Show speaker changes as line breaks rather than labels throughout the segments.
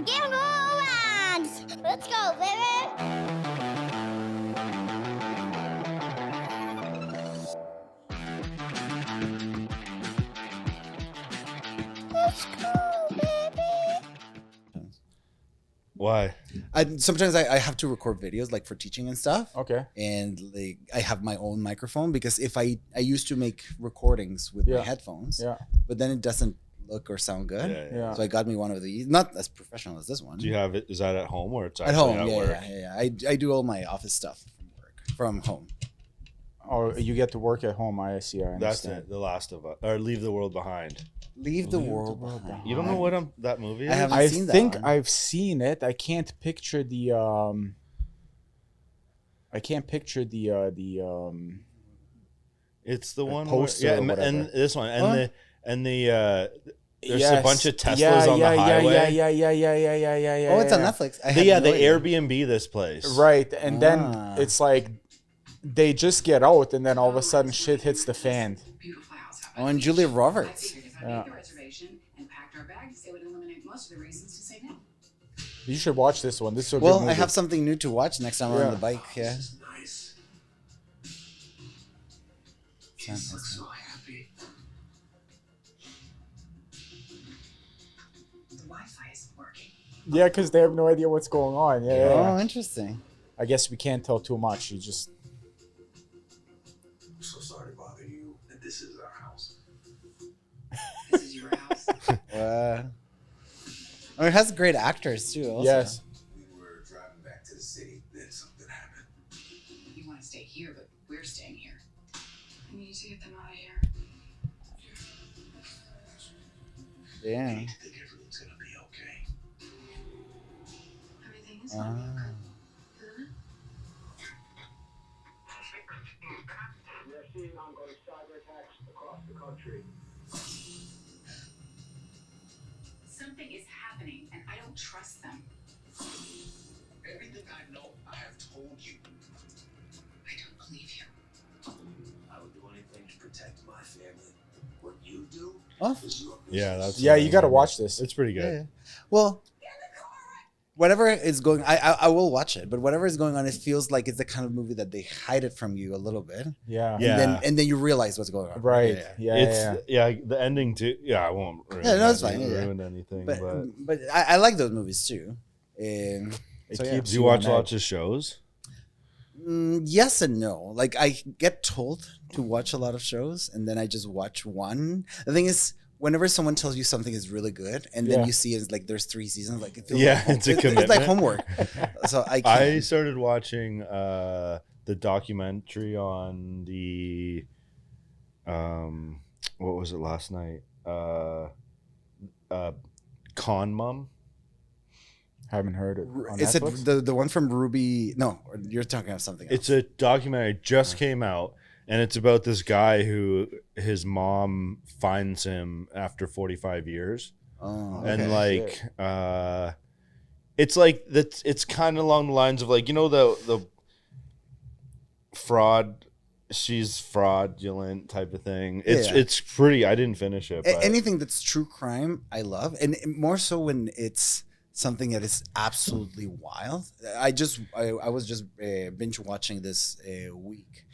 Game romance! Let's go, baby! Let's go, baby!
Why?
Sometimes I have to record videos like for teaching and stuff.
Okay.
And like I have my own microphone because if I used to make recordings with my headphones, but then it doesn't look or sound good.
Yeah.
So I got me one of these, not as professional as this one.
Do you have it? Is that at home or it's
At
actually
home?
at work?
Yeah. I do all my office stuff from home.
Oh, you get to work at home. I see. I
That's
understand.
it. The Last of Us, or Leave the World Behind.
Leave the world behind.
You don't know what that movie is?
I haven't
I
seen that
think
one.
I've seen it. I can't picture the
It's the one
poster
where,
or whatever.
and this one and
Huh?
there's
Yes.
a bunch of Teslas on the highway.
Yeah.
Oh, it's on Netflix. I
They
had no idea.
Airbnb this place.
Right, and then
Ah.
it's like they just get out, and then all of a sudden shit hits the fan.
Beautiful house.
Oh, and Julia Roberts.
I figured if I made the reservation and packed our bags, it would eliminate most of the reasons to say no.
You should watch this one. This is a good
Well,
movie.
I have something new to watch next time I'm on the bike. Yeah.
This is nice. Kids look so happy.
The Wi-Fi isn't working.
Yeah, because they have no idea what's going on. Yeah.
Oh, interesting.
I guess we can't tell too much. You just
I'm so sorry to bother you, and this is our house.
This is your house.
I mean, it has great actors too. Also.
yes.
We were driving back to the city, then something happened.
You want to stay here, but we're staying here. I need to get them out of here.
I
Yeah.
need to think everything's gonna be okay.
Everything is gonna be okay, isn't it?
We are seeing ongoing cyber attacks across the country.
Something is happening, and I don't trust them.
Everything I know, I have told you.
I don't believe you.
I would do anything to protect my family. What you do
Oh.
is your
Yeah, that's
Yeah, you got to watch this.
It's pretty good.
Yeah. Well, whatever is going, I will watch it. But whatever is going on, it feels like it's the kind of movie that they hide it from you a little bit,
Yeah.
Yeah.
and then you realize what's going on.
Right.
Yeah.
Yeah.
The ending too. Yeah, I won't ruin,
Yeah, no, it's fine, yeah.
ruin anything.
But
But
I like those movies too.
It
So, yeah.
keeps
do you watch
on
lots
edge.
of shows?
Yes and no. Like I get told to watch a lot of shows, and then I just watch one. The thing is, whenever someone tells you something is really good, and then
Yeah.
you see it's like there's 3 seasons, like it feels
Yeah,
like
it's a
It's like
commitment.
homework. So I
I
can't.
started watching the documentary on the what was it last night? Con Mom.
Haven't heard it. On
Is it
Netflix?
the one from Ruby? No, you're talking about something else.
It's a documentary just came out, and it's about this guy who his mom finds him after 45 years,
Oh,
and
okay.
like it's like that. It's kind of along the lines of like the fraud. She's fraudulent type of thing. It's pretty. I didn't finish it. But
Anything that's true crime, I love, and more so when it's something that is absolutely wild. I was just binge watching this week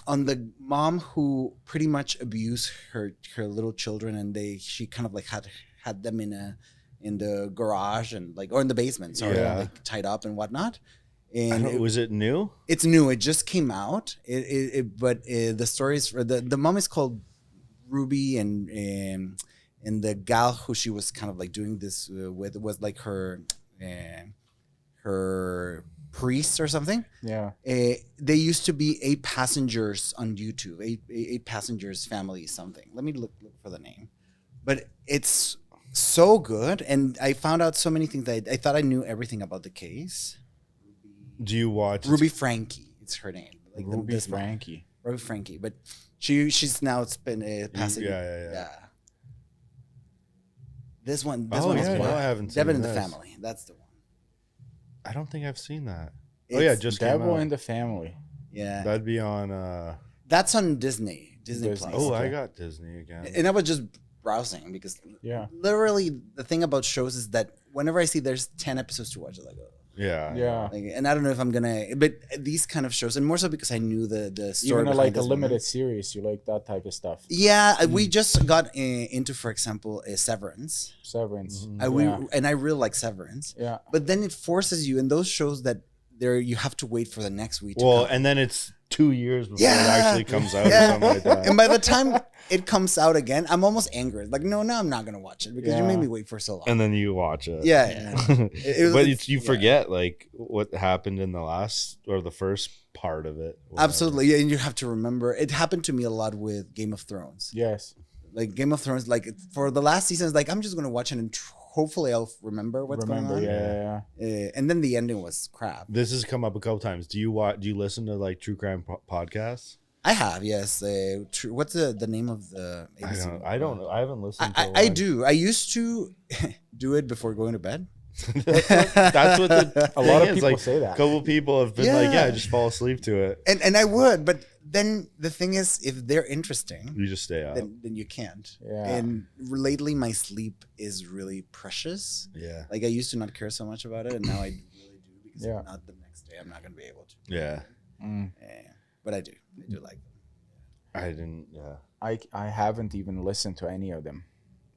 on the mom who pretty much abused her little children, and she kind of like had them in the garage and like or in the basement, sorry,
Yeah.
like tied up and whatnot.
I
And
don't- was it new?
it's new. It just came out. But the stories the mom is called Ruby, and the gal who she was kind of like doing this with was like her priest or something.
Yeah.
They used to be 8 passengers on YouTube. Eight passengers family something. Let me look for the name. But it's so good, and I found out so many things that I thought I knew everything about the case.
Do you watch
Ruby Frankie, it's her name. Like
Ruby
this mom.
Frankie.
Ruby Frankie, but she's now been passing.
Yeah.
This one
Oh,
is
yeah,
one.
no, I haven't
Devil
seen
in the
this.
Family. That's the one.
I don't think I've seen that.
It's
Just came
Devil
out.
in the Family.
Yeah,
That'd be on.
that's on Disney
Disney.
Plus.
Oh,
Okay.
I got Disney again.
And I was just browsing because
Yeah.
literally the thing about shows is that whenever I see there's 10 episodes to watch, I'm like, oh.
Yeah.
Like, and I don't know if I'm gonna, but these kind of shows, and more so because I knew the story.
Even
behind
like a
this woman.
limited series, you like that type of stuff.
Yeah, we just got into, for example, Severance.
Severance.
And I really like Severance.
Yeah.
But then it forces you in those shows that you have to wait for the next week.
Well,
to come.
and then it's 2 years before
Yeah.
it actually comes out or
Yeah.
something like that.
And by the time it comes out again, I'm almost angry. Like, no, I'm not gonna watch it because you made me wait for so long.
And then you watch it.
Yeah.
But you forget like what happened in the last or the first part of it. Whatever.
Absolutely. Yeah, and you have to remember. It happened to me a lot with Game of Thrones.
Yes.
Like Game of Thrones, like for the last season, it's like I'm just gonna watch it and hopefully I'll remember what's going on.
Yeah.
And then the ending was crap.
This has come up a couple times. Do you listen to like true crime podcasts?
I have, yes. What's the name of the? ABC?
I don't know. I haven't listened to
I do. I used to do it before going to bed.
That's what
A lot of
is.
people
Like,
say that.
A couple people have been like, yeah, just fall asleep to it.
And I would, but then the thing is, if they're interesting,
You just stay up.
then you can't.
Yeah.
And lately, my sleep is really precious.
Yeah.
Like I used to not care so much about it, and now I really do because
Yeah.
if not the next day, I'm not gonna be able to.
Yeah.
But I do like them.
I didn't. Yeah.
I haven't even listened to any of them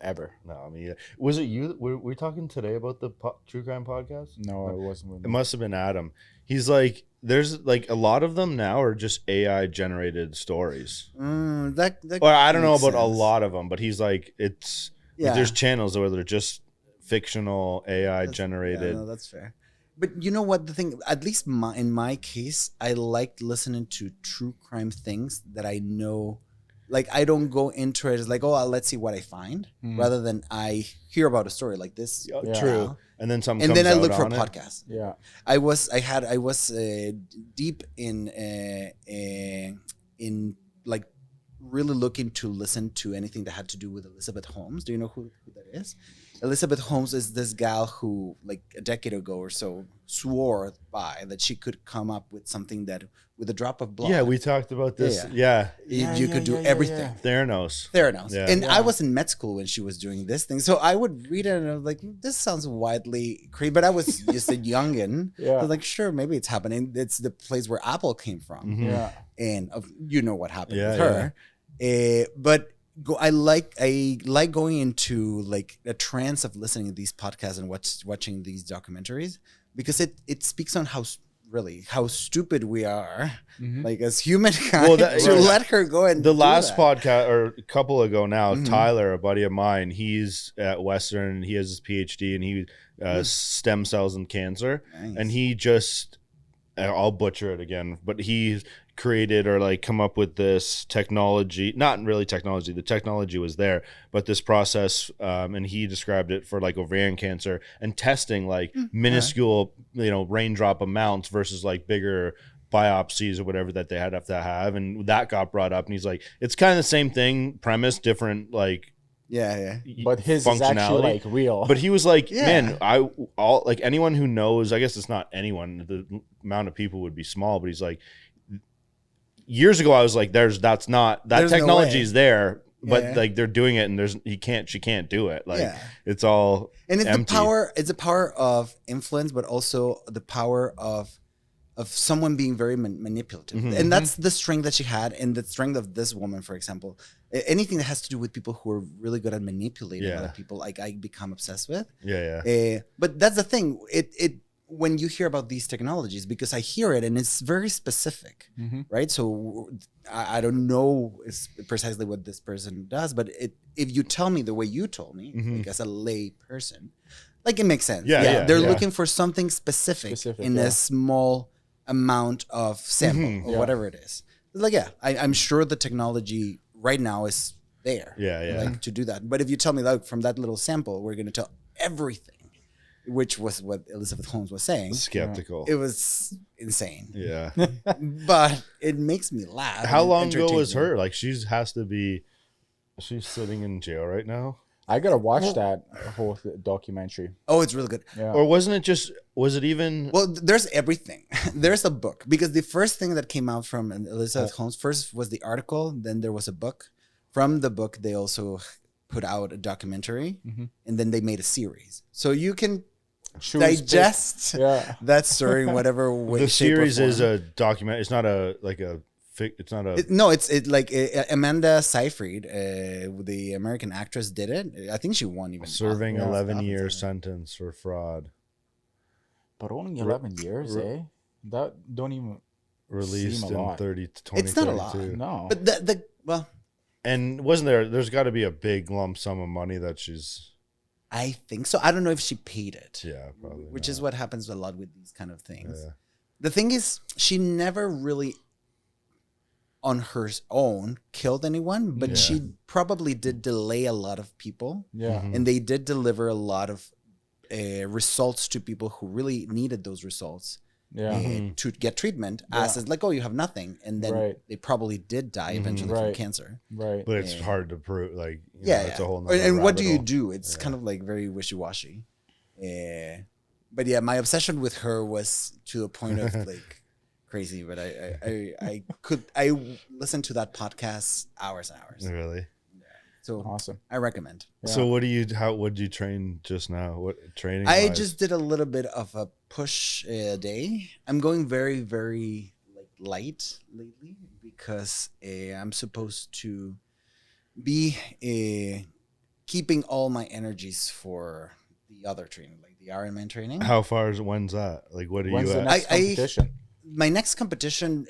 ever.
No, I mean, was it you? Were we talking today about the true crime podcast?
No, it wasn't with
It
me.
must have been Adam. He's like, there's like a lot of them now are just AI generated stories.
That
Or I don't know
makes
about a
sense.
lot of them, but he's like, it's
Yeah.
there's channels where they're just fictional AI generated.
Yeah, no, that's fair. But you know what? The thing, at least in my case, I like listening to true crime things that I know. Like I don't go into it as like, oh, let's see what I find, rather than I hear about a story like this.
Yeah,
Yeah.
True. And then some.
And
comes
then I
out
look for
on it.
podcasts.
Yeah.
I was deep in like really looking to listen to anything that had to do with Elizabeth Holmes. Do you know who that is? Elizabeth Holmes is this gal who, like a decade ago or so, swore by that she could come up with something that, with a drop of blood,
Yeah, we talked about this.
Yeah.
Yeah.
you could do everything.
Theranos.
Theranos.
Yeah.
And I was in med school when she was doing this thing. So I would read it and I was like, this sounds widely creepy. But I was just a youngin.
Yeah.
I was like, sure, maybe it's happening. It's the place where Apple came from.
Yeah.
And you know what happened
Yeah,
with her. But I like going into like a trance of listening to these podcasts and watching these documentaries because it speaks on how stupid we are, like as humankind,
Well, that-
to
right.
let her go and
The
do
last
that.
podcast or a couple ago now, Tyler, a buddy of mine, he's at Western. He has his PhD and he stem cells and cancer,
Nice.
and he just I'll butcher it again, but he created or like come up with this technology, not really technology, the technology was there, but this process, and he described it for like ovarian cancer and testing like minuscule, raindrop amounts versus like bigger biopsies or whatever that they had to have. And that got brought up and he's like, it's kind of the same thing, premise, different, like,
Yeah.
But his is actually like real.
But he was like,
Yeah.
man, like anyone who knows, I guess it's not anyone, the amount of people would be small, but he's like, years ago I was like, there's no technology is there, but
Yeah.
like they're doing it and she can't do it. Like
Yeah.
it's all
And it's
empty.
the power of influence, but also the power of someone being very manipulative.
Mm-hmm.
And that's the strength that she had, and the strength of this woman, for example. Anything that has to do with people who are really good at manipulating
Yeah.
other people, like I become obsessed with.
Yeah.
But that's the thing. It when you hear about these technologies, because I hear it and it's very specific, right? So I don't know precisely what this person does, but if you tell me the way you told me, like as a lay person, like it makes sense.
Yeah,
They're
yeah.
looking for something specific in a small amount of sample or whatever it is. It's like, I'm sure the technology right now is there.
Yeah.
Like to do that. But if you tell me like from that little sample, we're going to tell everything, which was what Elizabeth Holmes was saying.
Skeptical.
It was insane.
Yeah.
But it makes me laugh.
How
and
long ago
entertain
was
me.
her? Like she's sitting in jail right now?
I gotta watch that whole documentary.
Oh, it's really good.
Yeah.
Or was it even
Well, there's everything. There's a book, because the first thing that came out from Elizabeth Holmes first was the article, then there was a book. From the book, they also put out a documentary,
Mhm.
and then they made a series. So you can
Choose
digest
Yeah.
that story in whatever way.
The
shape, or
series is
form.
a document. It's not a like a. It's not a.
No, it's like Amanda Seyfried, the American actress, did it. I think she won even
Serving
Oscar
11-year
stuff.
sentence for fraud.
But only 11 years, eh? That don't even
Released
seem a
in
lot.
2032.
It's not a lot.
No.
But well,
And there's got to be a big lump sum of money that she's.
I think so. I don't know if she paid it.
Yeah, probably.
Which is what happens a lot with these kind of things.
Yeah.
The thing is, she never really on her own killed anyone, but
Yeah.
she probably did delay a lot of people,
Yeah.
Mhm.
and they did deliver a lot of results to people who really needed those results
Yeah.
Mhm.
to get treatment. As
Yeah.
it's like, oh, you have nothing, and then
Right.
they probably did die eventually from
Right.
cancer.
Right.
But it's
Yeah.
hard to prove. Like,
Yeah,
it's a
yeah.
whole.
And
nother
what do
rabbit
you
hole.
do? It's
Yeah.
kind of like very wishy-washy. But yeah, my obsession with her was to a point of like crazy. But I listened to that podcast hours and hours.
Really.
So
Awesome.
I recommend.
So what did you train just now? What training?
I just did a little bit of a push a day. I'm going very, very like light lately because I'm supposed to be keeping all my energies for the other training, like the Ironman training.
How far is when's that? Like, what are
When's
you
the
at?
next competition?
My next competition,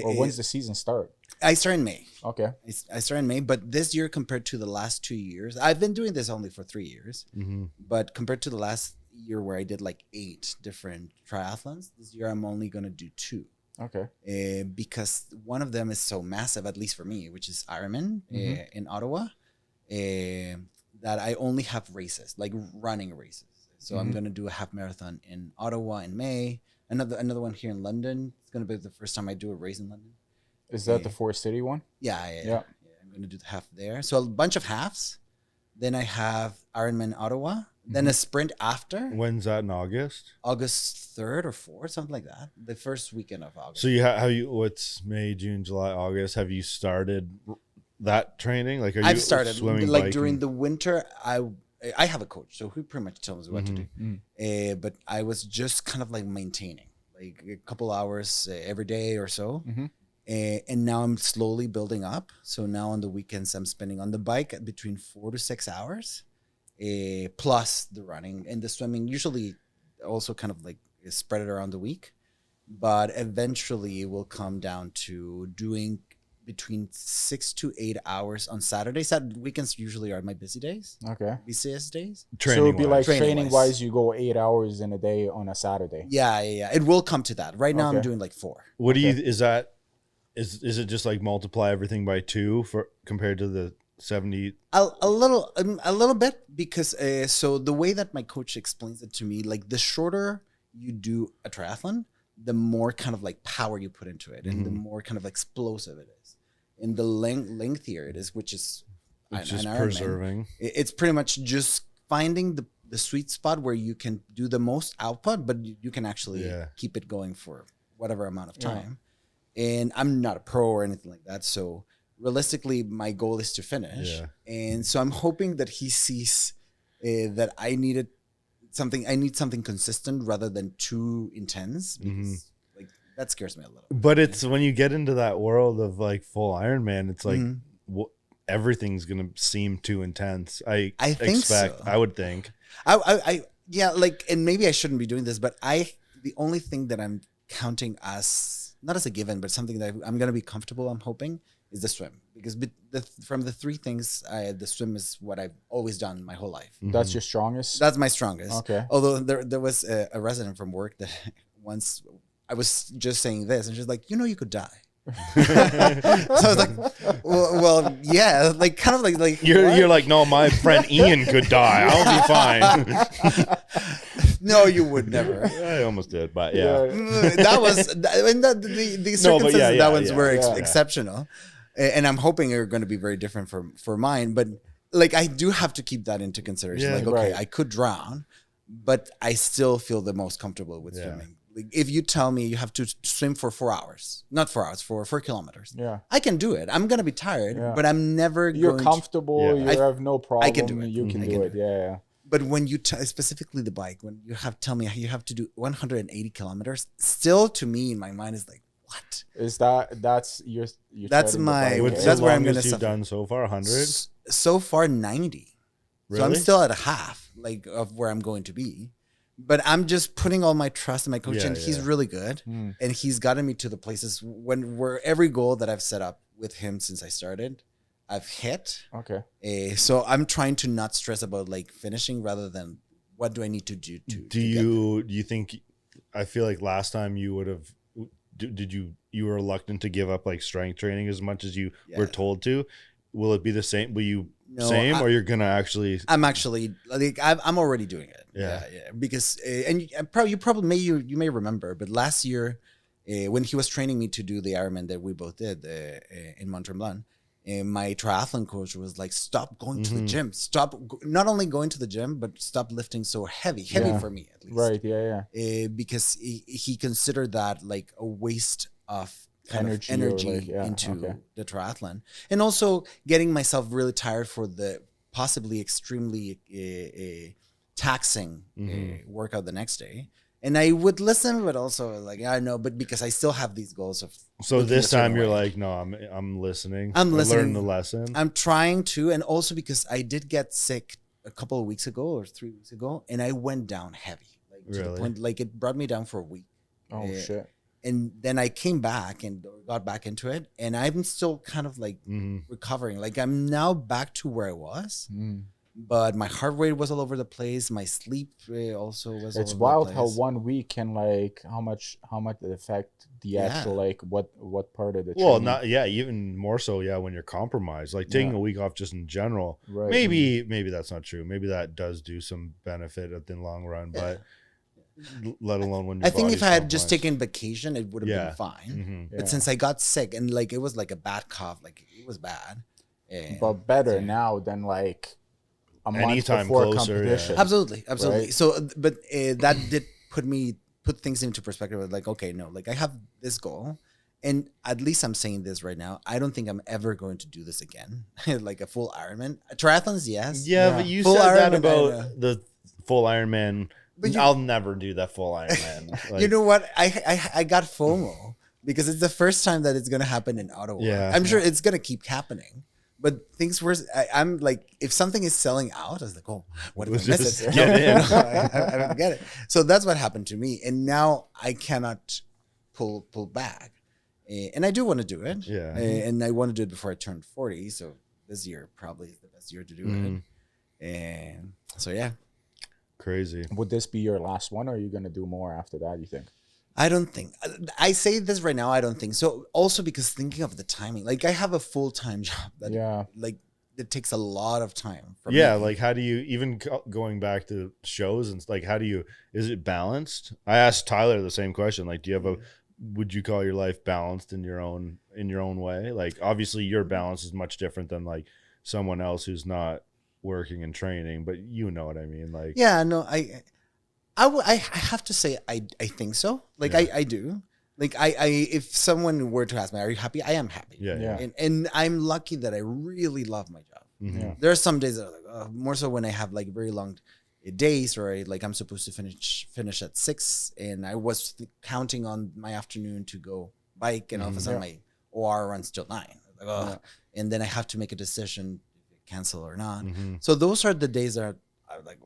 Or when's the season start?
I start in May.
Okay.
I start in May, but this year compared to the last 2 years, I've been doing this only for 3 years.
Mhm.
But compared to the last year where I did like 8 different triathlons, this year I'm only going to do 2.
Okay.
Because one of them is so massive, at least for me, which is Ironman in Ottawa, that I only have races, like running races. So I'm going to do a half marathon in Ottawa in May. Another one here in London. It's going to be the first time I do a race in London.
Is that the Forest City one?
Yeah. I'm going to do the half there. So a bunch of halves. Then I have Ironman Ottawa. Then a sprint after.
When's that in August?
August 3rd or 4th, something like that. The first weekend of August.
So what's May, June, July, August? Have you started that training? Like,
I've started
swimming,
like
biking?
during the winter. I have a coach, so he pretty much tells me what to do. But I was just kind of like maintaining, like a couple hours every day or so. And now I'm slowly building up. So now on the weekends, I'm spending on the bike between 4 to 6 hours, plus the running and the swimming. Usually, also kind of like spread it around the week, but eventually it will come down to doing between 6 to 8 hours on Saturdays. Weekends usually are my busiest days.
Okay.
So
So it'd be like
Training-wise.
training wise, you go 8 hours in a day on a Saturday.
Yeah. It will come to that. Right now I'm
Okay.
doing like 4.
What do you is that? Is it just like multiply everything by 2 for compared to the 70?
A little bit, because so the way that my coach explains it to me, like the shorter you do a triathlon, the more kind of like power you put into it, and the more kind of explosive it is. And the lengthier it is, which is
It's
an
just
Ironman,
preserving.
It's pretty much just finding the sweet spot where you can do the most output, but you can actually keep it going for whatever amount of time. And I'm not a pro or anything like that, so realistically, my goal is to finish.
Yeah.
And so I'm hoping that he sees that I need something consistent rather than too intense, because like that scares me a little.
But it's when you get into that world of like full Ironman, it's like everything's gonna seem too intense. I
think
expect.
so.
I would think.
Yeah, like, and maybe I shouldn't be doing this, but the only thing that I'm counting as, not as a given, but something that I'm going to be comfortable, I'm hoping, is the swim. Because from the 3 things, the swim is what I've always done my whole life.
That's your strongest?
That's my strongest.
Okay.
Although there was a resident from work that once I was just saying this, and she's like, you could die. So I was like, well, yeah, like kind of like
You're like, no, my friend Ian could die. I'll be fine.
No, you would never.
I almost did, but yeah.
That was the circumstances that ones were exceptional, and I'm hoping are going to be very different for mine. But like, I do have to keep that into consideration.
Yeah,
like, okay, I could drown, but I still feel the most comfortable with swimming. Like if you tell me you have to swim for 4 hours, not 4 hours, for 4 kilometers,
Yeah.
I can do it. I'm gonna be tired,
Yeah.
but I'm never
You're
going
comfortable.
Yeah.
You have no problem.
can do it.
You can
I
do
can
it.
do
Yeah.
But when you specifically the bike, when you have tell me you have to do 180 kilometers, still to me in my mind is like, what?
Is that's your
That's
setting the
my-
bar,
What's
okay?
that's
the
where I'm
longest
gonna
you've
suffer.
done so far? 100?
So far 90. So I'm
Really?
still at a half like of where I'm going to be. But I'm just putting all my trust in my coach,
Yeah,
and he's
yeah.
really good.
Hmm.
And he's gotten me to the places where every goal that I've set up with him since I started, I've hit.
Okay.
So I'm trying to not stress about like finishing rather than what do I need to do to.
Do you think? I feel like last time you would have. Did you were reluctant to give up like strength training as much as you were
Yeah.
told to? Will it be the same? Will you
No,
or you're gonna actually?
I'm actually like I'm already doing it.
Yeah.
Yeah. Because and you probably you may remember, but last year when he was training me to do the Ironman that we both did in Mont Tremblant, my triathlon coach was like, "Stop going to the gym. Not only going to the gym, but stop lifting so heavy
Yeah.
for me at least."
Right. Yeah.
Because he considered that like a waste of kind
Energy
of
or,
energy
like, yeah,
into
okay.
the triathlon, and also getting myself really tired for the possibly extremely taxing workout the next day. And I would listen, but also like I know, but because I still have these goals of.
So
looking
this
a certain
time you're
way.
like, no, I'm listening.
I'm
I
listening.
learned the lesson.
I'm trying to, and also because I did get sick a couple of weeks ago or 3 weeks ago, and I went down heavy, like to
Really?
the point, like it brought me down for a week.
Oh
Yeah.
shit.
And then I came back and got back into it, and I'm still kind of like
Mhm.
recovering. Like I'm now back to where I was,
Mm.
but my heart rate was all over the place. My sleep also was.
It's
all over
wild
the
how
place.
1 week can like how much it affect the
Yeah.
actual like what part of the
Well,
training.
not even more so. Yeah, when you're comlet like taking
Yeah.
a week off just in general.
Right.
Maybe that's not true. Maybe that does do some benefit in the long run, but let alone when your
I think if
body's
I had just
compromised.
taken vacation, it would have
Yeah.
been fine.
Mhm.
Yeah.
But since I got sick and like it was like a bad cough, like it was bad.
But better
Yeah.
now than like a month
Anytime
before
closer, yeah.
competition.
Absolutely.
Right?
So, but that did put things into perspective. Of like, okay, no, like I have this goal, and at least I'm saying this right now. I don't think I'm ever going to do this again, like a full Ironman. Triathlons, yes.
Yeah,
Yeah.
but you
Full
said that
Ironman,
about the full Ironman.
But you-
I'll never do that full Ironman. Like,
You know what? I got FOMO because it's the first time that it's gonna happen in Ottawa.
Yeah.
I'm sure it's gonna keep happening. But things were. I'm like, if something is selling out, I was like, oh, what if
Let's
I miss
just
it?
get in.
I don't get it. So that's what happened to me, and now I cannot pull back. And I do want to do it.
Yeah.
And I want to do it before I turn 40. So this year probably is the best year to do
Mhm.
it. And so yeah,
crazy.
Would this be your last one, or are you gonna do more after that? You think?
I don't think I say this right now. I don't think so. Also because thinking of the timing, like I have a full-time job that
Yeah.
like it takes a lot of time. From
Yeah,
me.
like how do you even going back to shows and like how do you is it balanced? I asked Tyler the same question. Like, do you have a would you call your life balanced in your own way? Like, obviously your balance is much different than like someone else who's not working and training, but you know what I mean. Like,
Yeah, no, I have to say I think so. Like
Yeah.
I do. Like I if someone were to ask me, are you happy? I am happy.
yeah,
Yeah.
And I'm lucky that I really love my job.
Mhm.
Yeah.
There are some days that are like more so when I have like very long days or I'm supposed to finish at 6 and I was counting on my afternoon to go bike and all of a sudden my OR runs till 9. Like, ugh. And then I have to make a decision cancel or not.
Mhm.
So those are the days that are like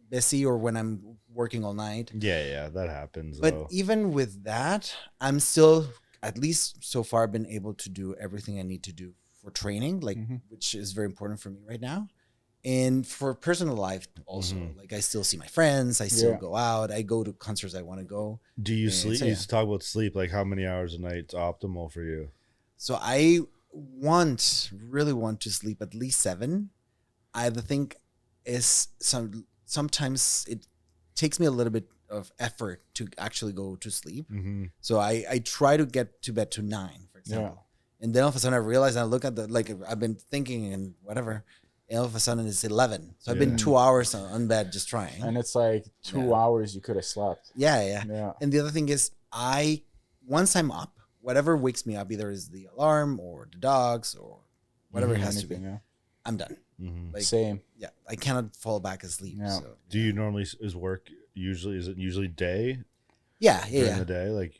busy or when I'm working all night.
Yeah, that happens.
But
though.
even with that, I'm still at least so far been able to do everything I need to do for training, like which is very important for me right now. And for personal life also, like I still see my friends, I still
Yeah.
go out, I go to concerts I want to go.
Do you
Yeah,
sleep?
so
You
yeah.
talk about sleep. Like, how many hours a night's optimal for you?
So I really want to sleep at least 7. I think is sometimes it takes me a little bit of effort to actually go to sleep.
Mm-hmm.
So I try to get to bed to 9, for example. And then all of a sudden I realize I look at I've been thinking and whatever. and all of a sudden it's 11. So I've been
Yeah.
2 hours on bed just trying.
And it's like 2 hours you could have slept.
Yeah.
Yeah.
And the other thing is, once I'm up, whatever wakes me up, either is the alarm or the dogs or whatever it has to be,
Anything, yeah.
I'm done.
Mhm.
Like,
Same.
yeah, I cannot fall back asleep.
Yeah.
So,
Do you normally is work usually? Is it usually day
yeah,
during the day? Like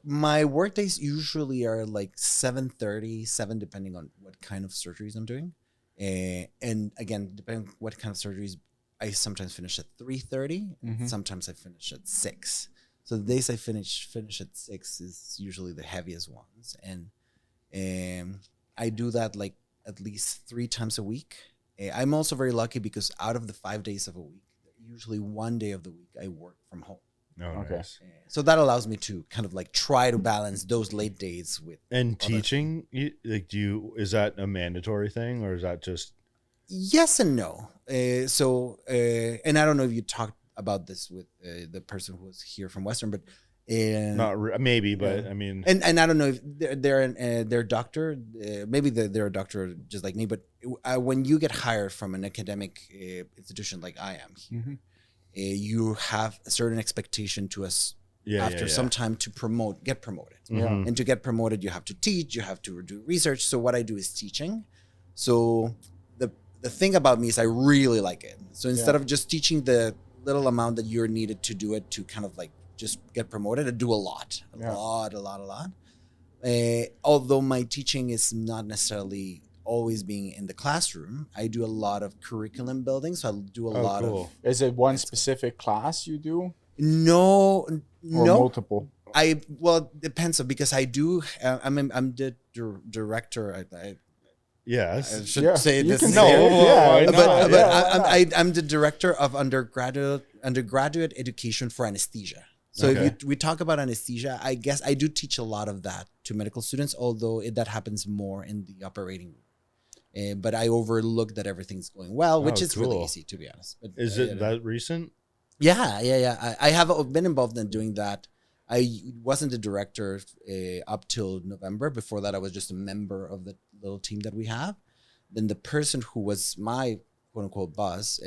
my work days usually are like 7:30, 7, depending on what kind of surgeries I'm doing. And again, depending on what kind of surgeries, I sometimes finish at 3:30.
Mhm.
Sometimes I finish at 6. So the days I finish at 6 is usually the heaviest ones. And I do that like at least 3 times a week. I'm also very lucky because out of the 5 days of a week, usually 1 day of the week I work from home.
Okay.
nice.
So that allows me to kind of like try to balance those late days with.
And teaching, like, is that a mandatory thing or is that just?
Yes and no. And I don't know if you talked about this with the person who was here from Western, but
Maybe, but
Yeah.
I mean,
and I don't know if they're a doctor. Maybe they're a doctor just like me. But when you get hired from an academic institution like I am here,
Mhm.
You have a certain expectation to us after some time to get promoted.
Yeah.
Mhm.
And to get promoted, you have to teach, you have to do research. So what I do is teaching. So the thing about me is I really like it. So instead of just teaching the little amount that you're needed to do it to kind of like just get promoted, I do a lot. A lot. Although my teaching is not necessarily always being in the classroom, I do a lot of curriculum building. So I'll do a lot
cool.
of
Is it one specific class you do?
no
Or multiple?
well, it depends because I do. I'm the director. I
Yes.
should say
you
this.
can
name.
say it, yeah, why
but
not? Yeah.
I'm the director of undergraduate education for anesthesia. So
Okay.
if we talk about anesthesia, I guess I do teach a lot of that to medical students, although that happens more in the operating room. But I overlook that everything's going well, which is really
cool.
easy, to be honest. But,
Is it that recent?
Yeah. I have been involved in doing that. I wasn't the director up till November. Before that, I was just a member of the little team that we have. Then the person who was my quote unquote boss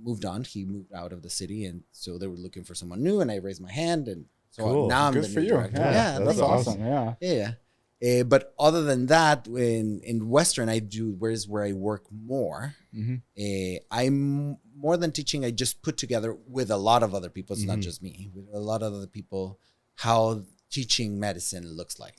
moved on. He moved out of the city, and so they were looking for someone new. And I raised my hand, and so
Cool.
now I'm
Good
the
for
new
you.
director.
Yeah,
that's
that's
thank you.
awesome. Yeah.
Yeah. But other than that, in Western, where I work more.
Mhm.
I'm more than teaching. I just put together with a lot of other people. It's not
Mhm.
just me. With a lot of other people, how teaching medicine looks like.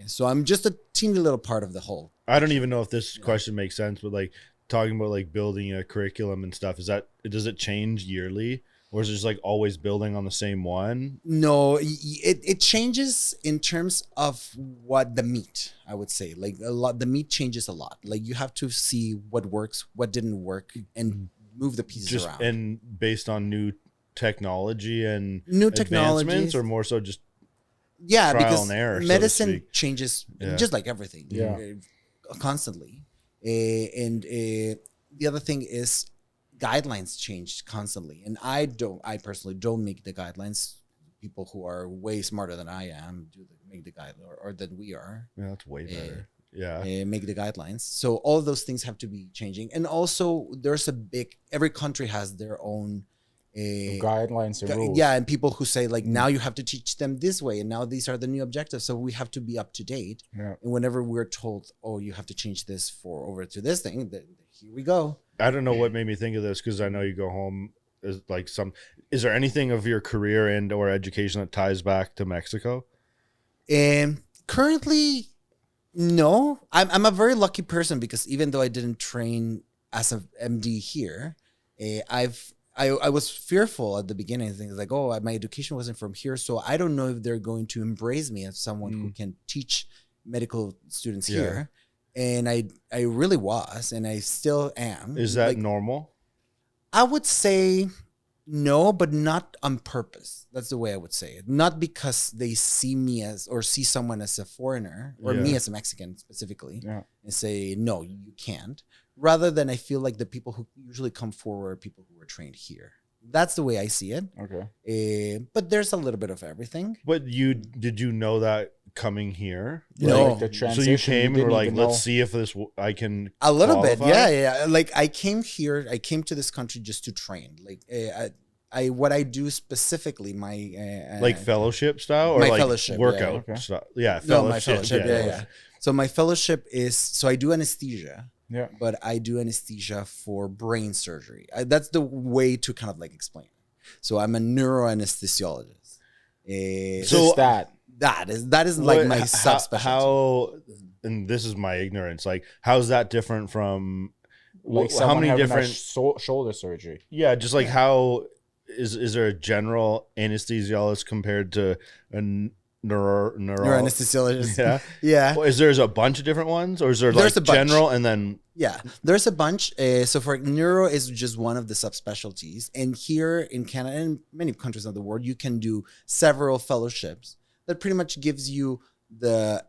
So I'm just a teeny little part of the whole.
I don't even know if this question makes sense, but like talking about like building a curriculum and stuff, does it change yearly? Or is it just like always building on the same one?
No, it changes in terms of what the meat, I would say. Like the meat changes a lot. Like you have to see what works, what didn't work, and move the pieces
Just
around.
and based on new technology and
New
advancements,
technologies.
or more so just
Yeah,
trial
because
and error, so to
medicine
speak.
changes
Yeah.
just like everything,
Yeah.
constantly. And the other thing is guidelines change constantly, and I personally don't make the guidelines. People who are way smarter than I am make the guidelines, or than we are.
yeah, that's way better. Yeah.
Make the guidelines. So all of those things have to be changing, and also there's every country has their own.
Guidelines and rules.
Yeah, and people who say like now you have to teach them this way, and now these are the new objectives. So we have to be up to date.
Yeah.
And whenever we're told, oh, you have to change this over to this thing, then here we go.
I don't know what made me think of this because I know you go home is like is there anything of your career and or education that ties back to Mexico?
And currently, no. I'm a very lucky person because even though I didn't train as an MD here, I was fearful at the beginning. Things like, oh, my education wasn't from here, so I don't know if they're going to embrace me as someone who can teach medical students here. And I really was, and I still am.
Is that
Like,
normal?
I would say no, but not on purpose. That's the way I would say it. Not because they see me or see someone as a foreigner or me as a Mexican specifically and say, no, you can't. Rather than I feel like the people who usually come forward are people who were trained here. That's the way I see it.
Okay.
But there's a little bit of everything.
But did you know that coming here?
No.
Like the
So you
transition,
came and were
didn't
like,
even
let's
know.
see if I can
A little bit,
qualify?
yeah. Like I came to this country just to train. Like I what I do specifically, my
Like fellowship style or
my
like
fellowship,
workout
yeah. Okay.
style? Yeah,
no, my fellowship, yeah.
fellowship.
So my fellowship is so I do anesthesia,
Yeah.
but I do anesthesia for brain surgery. That's the way to kind of like explain it. So I'm a neuroanesthesiologist.
So
Just that.
That is like my subspecialty.
How, and this is my ignorance, like how's that different from
Like
how
someone
many
having
different
shoulder surgery.
yeah, just like how is there a general anesthesiologist compared to a neuro
Neuroanesthesiologist.
yeah.
Yeah.
Well, is there's a bunch of different ones, or is there
There's
like
a bunch.
general and then
Yeah, there's a bunch. So for neuro is just one of the subspecialties, and here in Canada and many countries of the world, you can do several fellowships that pretty much gives you the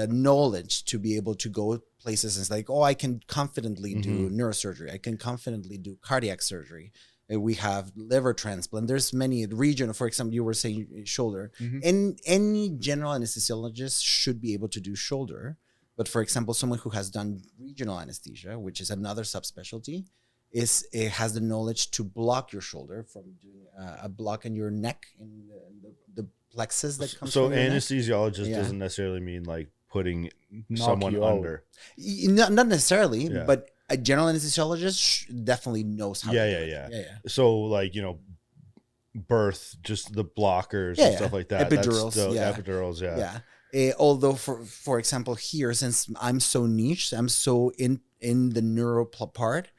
knowledge to be able to go places. And it's like, oh, I can confidently do neurosurgery. I can confidently do cardiac surgery. We have liver transplant. There's many regional. For example, you were saying shoulder, and any general anesthesiologist should be able to do shoulder. But for example, someone who has done regional anesthesia, which is another subspecialty, it has the knowledge to block your shoulder from doing a block in your neck in the plexus that comes.
so
from your neck.
anesthesiologist
Yeah.
doesn't necessarily mean like putting
Knock
someone
you out.
under.
Not necessarily,
Yeah.
but a general anesthesiologist definitely knows how.
Yeah,
to
yeah,
do it.
yeah.
yeah.
So like, birth, just the blockers
Yeah,
and
yeah.
stuff like that.
Epidurals,
That's
yeah.
epidurals, yeah.
Yeah. Although for example here, since I'm so niche, I'm so in the neuro part,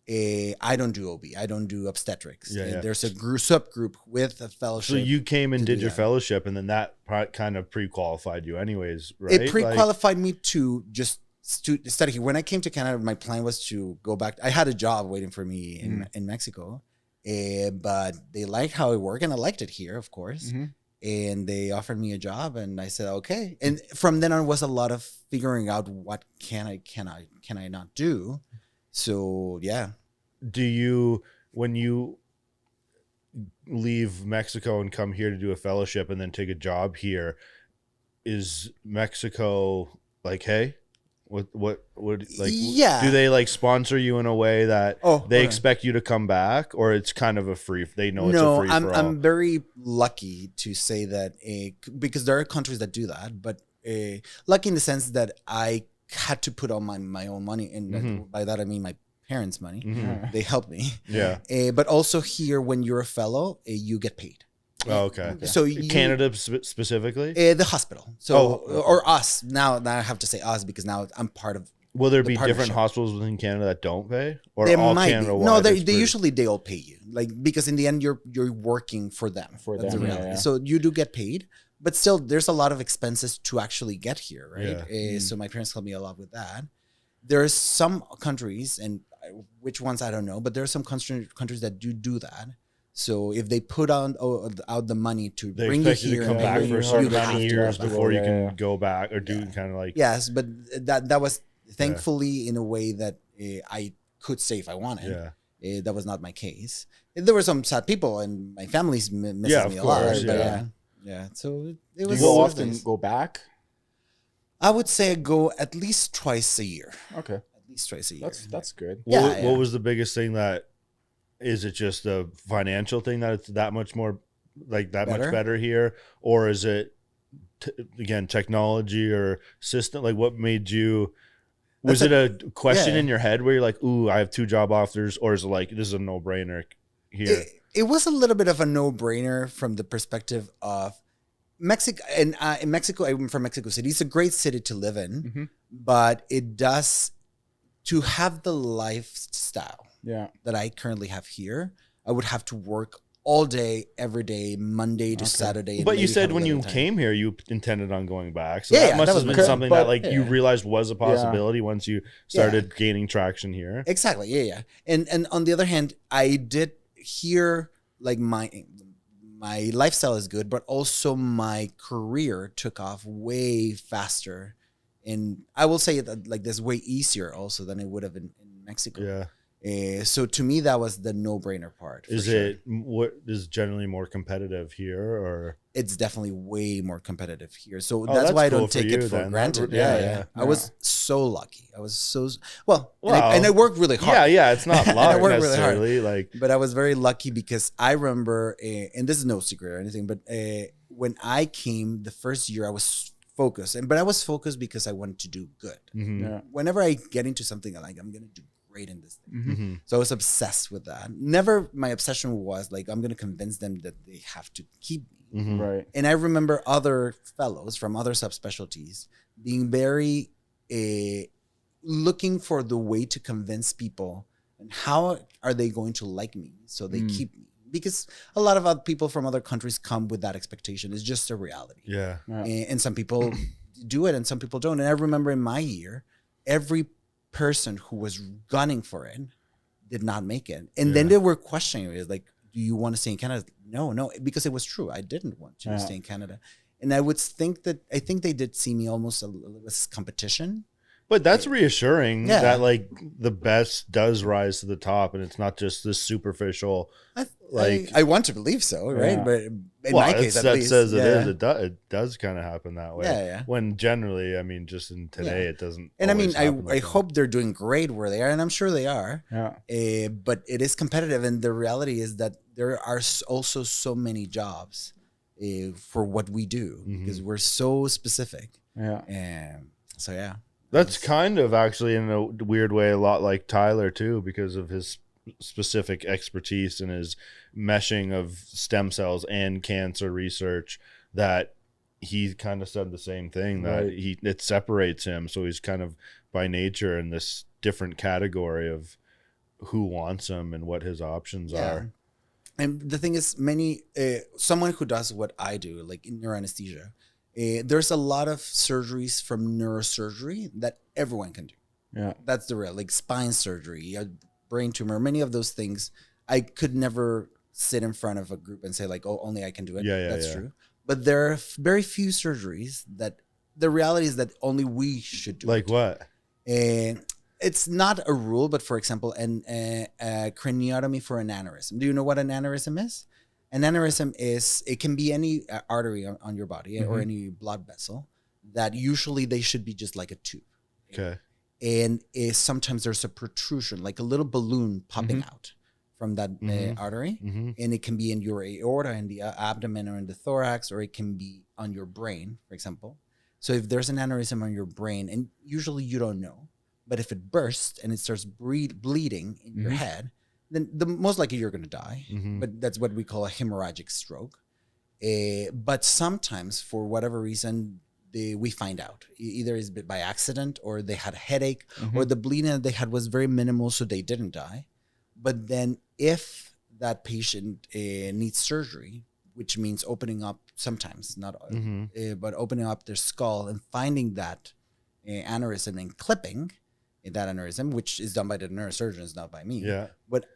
I don't do OB, I don't do obstetrics.
Yeah, yeah.
There's a subgroup with a fellowship.
So you came and
to
did
do
your
that.
fellowship, and then that kind of pre-qualified you anyways, right?
It pre-qualified me to just study here. When I came to Canada, my plan was to go back. I had a job waiting for me in Mexico, but they liked how I work, and I liked it here, of course. And they offered me a job, and I said okay. And from then on was a lot of figuring out what can I not do. So yeah.
Do you, when you leave Mexico and come here to do a fellowship and then take a job here, is Mexico like, hey, what like,
Yeah.
do they like sponsor you in a way that
Oh,
they
okay.
expect you to come back, or it's kind of a free, they know it's a
No,
free for all?
I'm very lucky to say that because there are countries that do that, but lucky in the sense that I had to put on my own money, and by that I mean my parents' money. They helped me.
Yeah.
But also here, when you're a fellow, you get paid.
Oh, okay.
So you,
Canada specifically?
the hospital. So or us now. Now I have to say us because now I'm part of.
Will there
the
be different
partnership.
hospitals within Canada that don't pay, or
There
all
might be.
Canada?
No, they usually they'll pay you, like, because in the end you're working for them.
For
That's the
them,
reality.
yeah.
So you do get paid, but still there's a lot of expenses to actually get here, right?
Yeah.
So my parents helped me a lot with that. There's some countries, and which ones I don't know, but there are some countries that do that. So if they put out the money to
They
bring you
expect you
here
to come
and
back
bring
for a
you,
certain
you
amount
have
of
to
years
go back.
before you
Yeah,
can
yeah.
go back, or do kind of like
Yes, but that was thankfully in a way that I could say if I wanted.
yeah.
That was not my case. There were some sad people, and my family's misses
Yeah, of
me a lot.
course,
But
yeah.
yeah. So it
Do
was.
you go
it was
often
nice.
go back?
I would say I go at least twice a year.
Okay.
At least twice a year.
That's good.
Yeah,
What was the biggest thing that? Is it just a financial thing that it's that much more, like that
Better?
much better here, or is it again technology or system? Like, what made you? Was
That's
it a question
yeah.
in your head where you're like, "Ooh, I have 2 job offers," or is it like this is a no brainer here?
It was a little bit of a no-brainer from the perspective of Mexico. And in Mexico, I'm from Mexico City. It's a great city to live in, but it does, to have the lifestyle
Yeah.
that I currently have here, I would have to work all day, every day, Monday to Saturday. and
But you
maybe
said
have a
when you
little time.
came here, you intended on going back. So
Yeah,
that
yeah,
must
that
have
was
been
my-
something
but-
that like you
yeah.
realized was a possibility once you started gaining traction here.
Exactly. Yeah. And on the other hand, I did hear like my lifestyle is good, but also my career took off way faster. And I will say that like this way easier also than it would have in Mexico.
Yeah.
So to me, that was the no-brainer part. for
Is
sure.
it what is generally more competitive here, or
it's definitely way more competitive here. So
Oh,
that's why I
cool
don't
for
take
you
it for
then.
granted.
Yeah,
Yeah,
yeah.
I was so lucky. I was so well,
Wow.
and I worked really hard.
Yeah. It's not
I
luck
worked really hard.
necessarily. Like,
But I was very lucky because I remember, and this is no secret or anything, but when I came the first year, I was focused, but I was focused because I wanted to do good.
mhm,
Yeah.
Whenever I get into something, I'm gonna do great in this thing.
mhm.
So I was obsessed with that. Never, my obsession was like, I'm gonna convince them that they have to keep me.
Mhm.
Right.
And I remember other fellows from other subspecialties being very looking for the way to convince people and how are they going to like me so they keep me. Because a lot of other people from other countries come with that expectation. It's just a reality.
Yeah.
And some people do it and some people don't. And I remember in my year, every person who was gunning for it did not make it. And then
Yeah.
they were questioning it, like, do you want to stay in Canada? No, because it was true. I didn't want to stay in Canada. And I think they did see me almost a little as competition.
But that's reassuring
Yeah.
that like the best does rise to the top, and it's not just this superficial.
I want to believe so, right?
Yeah.
But in my case, at
that
least,
says it
yeah.
is. It does kind of happen that way.
Yeah.
When generally, I mean, just in today, it doesn't.
And I mean,
always happen
I
like that.
hope they're doing great where they are, and I'm sure they are.
Yeah.
But it is competitive, and the reality is that there are also so many jobs for what we do because we're so specific.
Yeah.
So yeah,
That's kind of actually in a weird way a lot like Tyler too, because of his specific expertise and his meshing of stem cells and cancer research. That he kind of said the same thing, that
Right.
it separates him. So he's kind of by nature in this different category of who wants him and what his options are.
And the thing is, someone who does what I do, like in neuroanesthesia, there's a lot of surgeries from neurosurgery that everyone can do.
Yeah.
That's the real, like spine surgery, a brain tumor, many of those things. I could never sit in front of a group and say like, oh, only I can do it.
Yeah,
That's
yeah.
true. But there are very few surgeries that the reality is that only we should do.
Like
it.
what?
And it's not a rule, but for example, a craniotomy for an aneurysm. Do you know what an aneurysm is? An aneurysm it can be any artery on your body or any blood vessel that usually they should be just like a tube.
Okay.
And sometimes there's a protrusion, like a little balloon popping out from that artery. And it can be in your aorta, in the abdomen, or in the thorax, or it can be on your brain, for example. So if there's an aneurysm on your brain, and usually you don't know, but if it bursts and it starts bleeding in your head, then the most likely you're going to die. But that's what we call a hemorrhagic stroke. But sometimes, for whatever reason, we find out either it's by accident or they had a headache or the bleeding that they had was very minimal, so they didn't die. But then if that patient needs surgery, which means opening up sometimes, not but opening up their skull and finding that aneurysm and clipping that aneurysm, which is done by the neurosurgeons, not by me.
Yeah.
But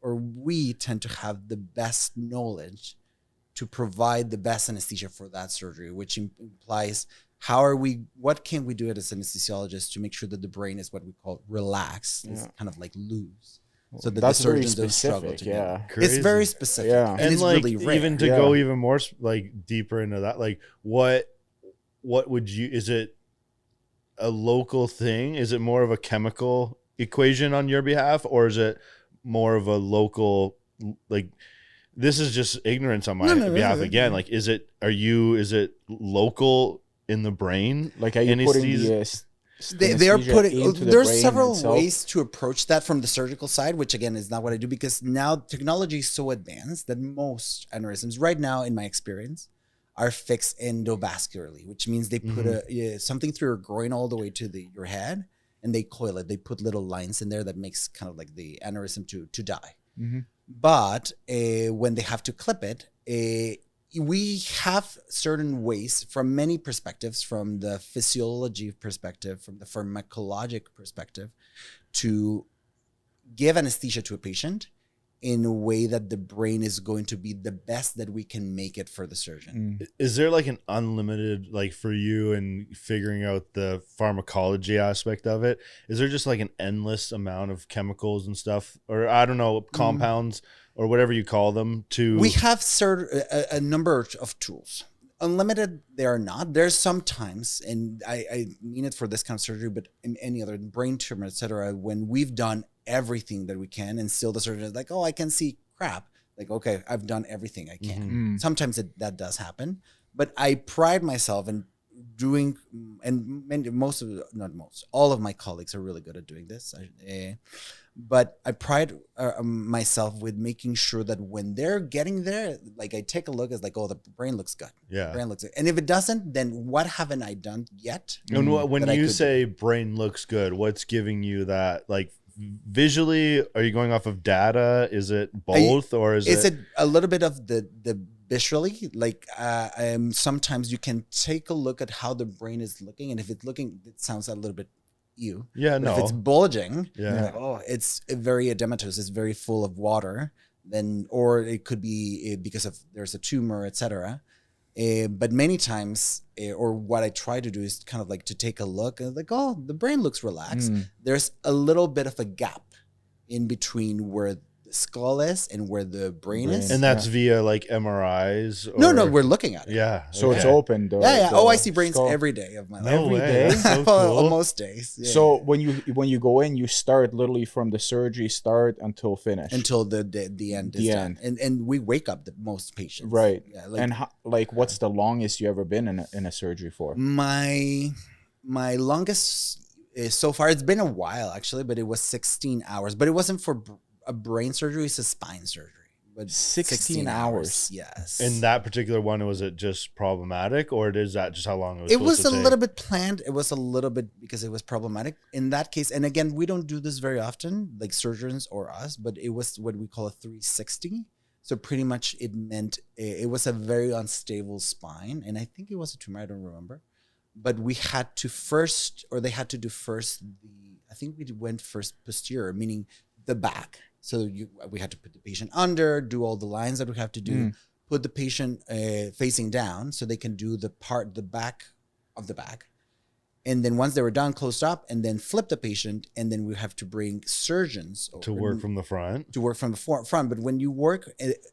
we tend to have the best knowledge to provide the best anesthesia for that surgery, which implies what can we do as anesthesiologists to make sure that the brain is what we call relaxed, is kind of like loose. So that
That's
the
very
surgeons don't struggle
specific.
to
Yeah.
get it.
Crazy.
It's very specific.
Yeah.
And it's
like
really rare.
even to
Yeah.
go even more like deeper into that, like what would you, is it a local thing? Is it more of a chemical equation on your behalf, or is it more of a local, like, this is just ignorance on my behalf again. Like, is it local in the brain?
Like, are you putting the
they are putting
into the
there's
brain
several
itself?
ways to approach that from the surgical side, which again is not what I do, because now technology is so advanced that most aneurysms right now, in my experience, are fixed endovascularly, which means they put something through your groin all the way to your head, and they coil it. They put little lines in there that makes kind of like the aneurysm to die. But when they have to clip it, we have certain ways from many perspectives, from the physiology perspective, from the pharmacologic perspective, to give anesthesia to a patient in a way that the brain is going to be the best that we can make it for the surgeon.
Is there like an unlimited, like for you and figuring out the pharmacology aspect of it? Is there just like an endless amount of chemicals and stuff, or I don't know, compounds or whatever you call them to?
We have a number of tools. Unlimited, they are not. There's sometimes, and I mean it for this kind of surgery, but in any other brain tumor, etc., when we've done everything that we can, and still the surgeon is like, "Oh, I can see crap." Like, okay, I've done everything I can. Sometimes that does happen, but I pride myself in doing, and all of my colleagues are really good at doing this. But I pride myself with making sure that when they're getting there, like I take a look, it's like, oh, the brain looks good.
Yeah.
Brain looks good. And if it doesn't, then what haven't I done yet?
And when
that I
you
could
say brain looks good, what's giving you that? Like visually, are you going off of data? Is it both, or is
It's
it
a little bit of the visually? Like sometimes you can take a look at how the brain is looking, and if it's looking, it sounds a little bit ew.
Yeah,
But
no.
if it's bulging,
Yeah.
you're like, oh, it's very edematous. It's very full of water. Then, or it could be because of there's a tumor, etc. But many times, or what I try to do is kind of like to take a look and like, oh, the brain looks relaxed. There's a little bit of a gap in between where the skull is and where the brain is.
and that's via like MRIs? Or...
No, we're looking at it.
Yeah.
So it's
okay.
open.
Yeah. Oh, I see brains
skull.
every day of my life.
No
Every
way.
day?
That's so cool.
Most days. Yeah.
So when you go in, you start literally from the surgery start until finish.
Until the end is
The
done. And we wake up the most patients.
Right.
Yeah, like
And what's the longest you ever been in a surgery for?
my longest so far, it's been a while actually, but it was 16 hours. But it wasn't for a brain surgery, it's a spine surgery. But
16 hours.
Yes.
In that particular one, was it just problematic, or is that just how long it was?
It was
supposed
a
to
little bit planned. It was a little bit because it was problematic in that case. And again, we don't do this very often, like surgeons or us, but it was what we call a 360. So pretty much it meant it was a very unstable spine. And I think it was a tumor, I don't remember. But we had to first, or they had to do first I think we went first posterior, meaning the back. So we had to put the patient under, do all the lines that we have to do, put the patient facing down so they can do the back of the back. And then once they were done, closed up, and then flip the patient. And then we have to bring surgeons
to work from the front.
To work from the front. But when you work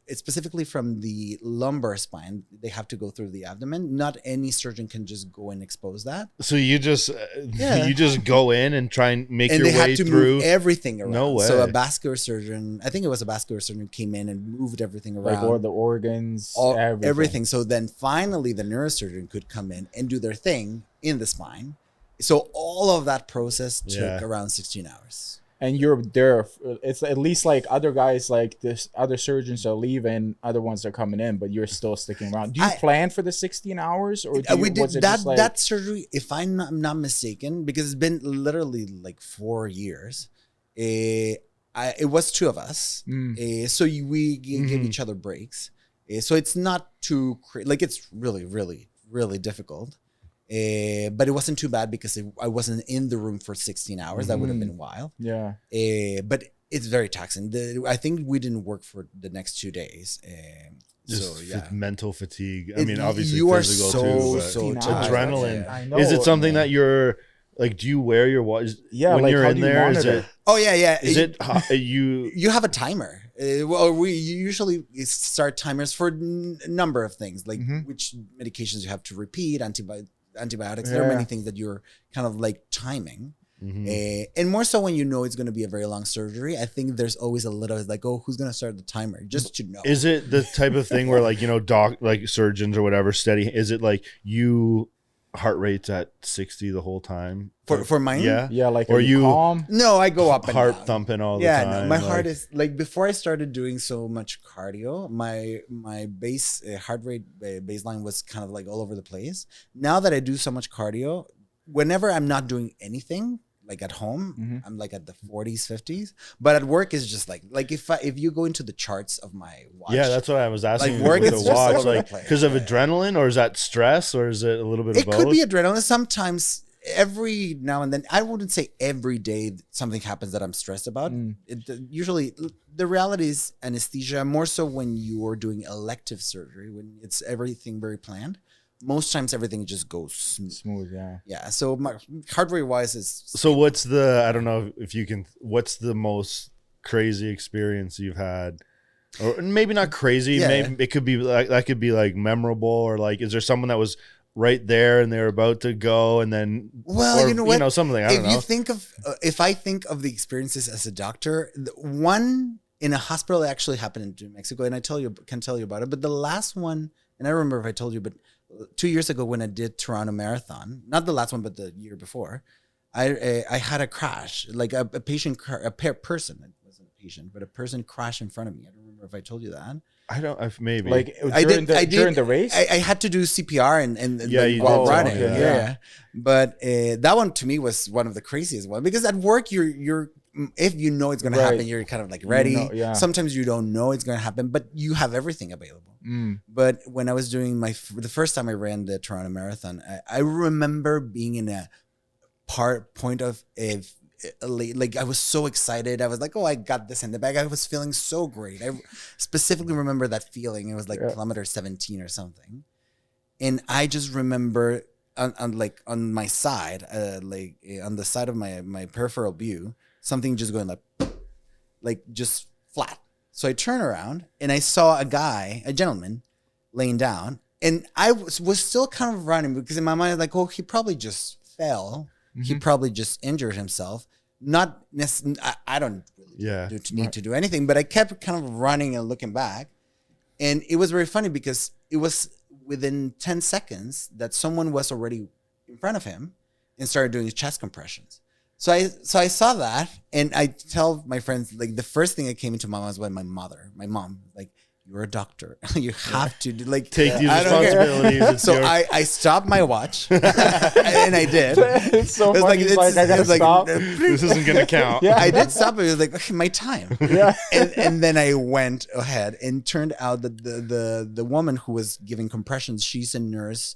specifically from the lumbar spine, they have to go through the abdomen. Not any surgeon can just go and expose that.
So you just
Yeah.
you just go in and try and make
And
your
they
way
had to
through.
move everything around.
No way.
So a vascular surgeon, I think it was a vascular surgeon, came in and moved everything around.
Like all the organs,
everything. So then finally the neurosurgeon could come in and do their thing in the spine. So all of that process took around 16 hours.
And you're there. It's at least like other guys, like this, other surgeons are leaving, other ones are coming in, but you're still sticking around. Do you plan for the 16 hours, or
We did
was it
that.
just like,
That surgery, if I'm not mistaken, because it's been literally like 4 years. It was two of us, so we give each other breaks. So it's not too like it's really difficult. But it wasn't too bad because I wasn't in the room for 16 hours. That would have been wild.
Yeah.
But it's very taxing. I think we didn't work for the next 2 days.
Just
so yeah,
mental fatigue. I mean, obviously
you are
physical
so
too, but
16
tired.
adrenaline.
I know.
Is it something that you're like? Do you wear your watch?
Yeah,
when
like,
you're
how
in
do you
there. Is
monitor?
it?
Oh yeah.
Is it you?
You have a timer. Well, we usually start timers for a number of things, like which medications you have to repeat, antibiotics. There are many things that you're kind of like timing. And more so when you know it's going to be a very long surgery. I think there's always a little like, oh, who's going to start the timer? Just to know.
Is it the type of thing where like, like surgeons or whatever steady? Is it like you heart rate's at 60 the whole time?
For mine?
Yeah, like,
or
are you calm?
No, I go up and
heart
down.
thumping all the
Yeah,
time.
no, my
like,
heart is like before I started doing so much cardio, my base heart rate baseline was kind of like all over the place. Now that I do so much cardio, whenever I'm not doing anything, like at home, I'm like at the 40s, 50s. But at work is just like if you go into the charts of my watch.
Yeah, that's what I was asking.
Like, work
with
is
the
just all
watch,
over the
like
place.
because of
Yeah.
adrenaline, or is that stress, or is it a little bit of
It
both?
could be adrenaline. Sometimes every now and then, I wouldn't say every day something happens that I'm stressed about. Usually the reality is anesthesia, more so when you're doing elective surgery, when it's everything very planned. Most times everything just goes smooth.
Yeah.
Yeah. So my heart rate wise is.
So what's the, I don't know if you can, what's the most crazy experience you've had? Or maybe not crazy.
Yeah.
Maybe it could be like, that could be like memorable, or like, is there someone that was right there and they're about to go and then,
Well,
or,
you know what?
Something, I don't know.
If you think of, if I think of the experiences as a doctor, one in a hospital actually happened in Mexico, and I can tell you about it. But the last one, and I remember if I told you, but 2 years ago when I did Toronto Marathon, not the last one, but the year before, I had a crash, like a person, it wasn't a patient, but a person crashed in front of me. I don't remember if I told you that.
I don't, maybe.
Like during the race?
I had to do CPR and
Yeah,
like,
you
while
did.
running.
Okay,
Yeah. But that one to me was one of the craziest ones, because at work you're if you know it's going to happen, you're kind of like ready. Sometimes you don't know it's going to happen, but you have everything available. But when I was doing the first time I ran the Toronto Marathon, I remember being in a point of like I was so excited. I was like, oh, I got this in the bag. I was feeling so great. I specifically remember that feeling. It was like kilometer 17 or something. And I just remember on my side, on the side of my peripheral view, something just going like just flat. So I turn around and I saw a gentleman laying down, and I was still kind of running, because in my mind, like, oh, he probably just fell. He probably just injured himself. Not necessarily, I don't really need to do anything, but I kept kind of running and looking back. And it was very funny, because it was within 10 seconds that someone was already in front of him and started doing chest compressions. So I saw that, and I tell my friends, like, the first thing that came into my mind was when my mom, like, you're a doctor. You have to
take these responsibilities.
So I stopped my watch, and I did.
It's so funny. It's like, I gotta stop.
This isn't gonna count.
Yeah. I did stop. It was like, okay, my time.
Yeah.
And then I went ahead, and turned out that the woman who was giving compressions, she's a nurse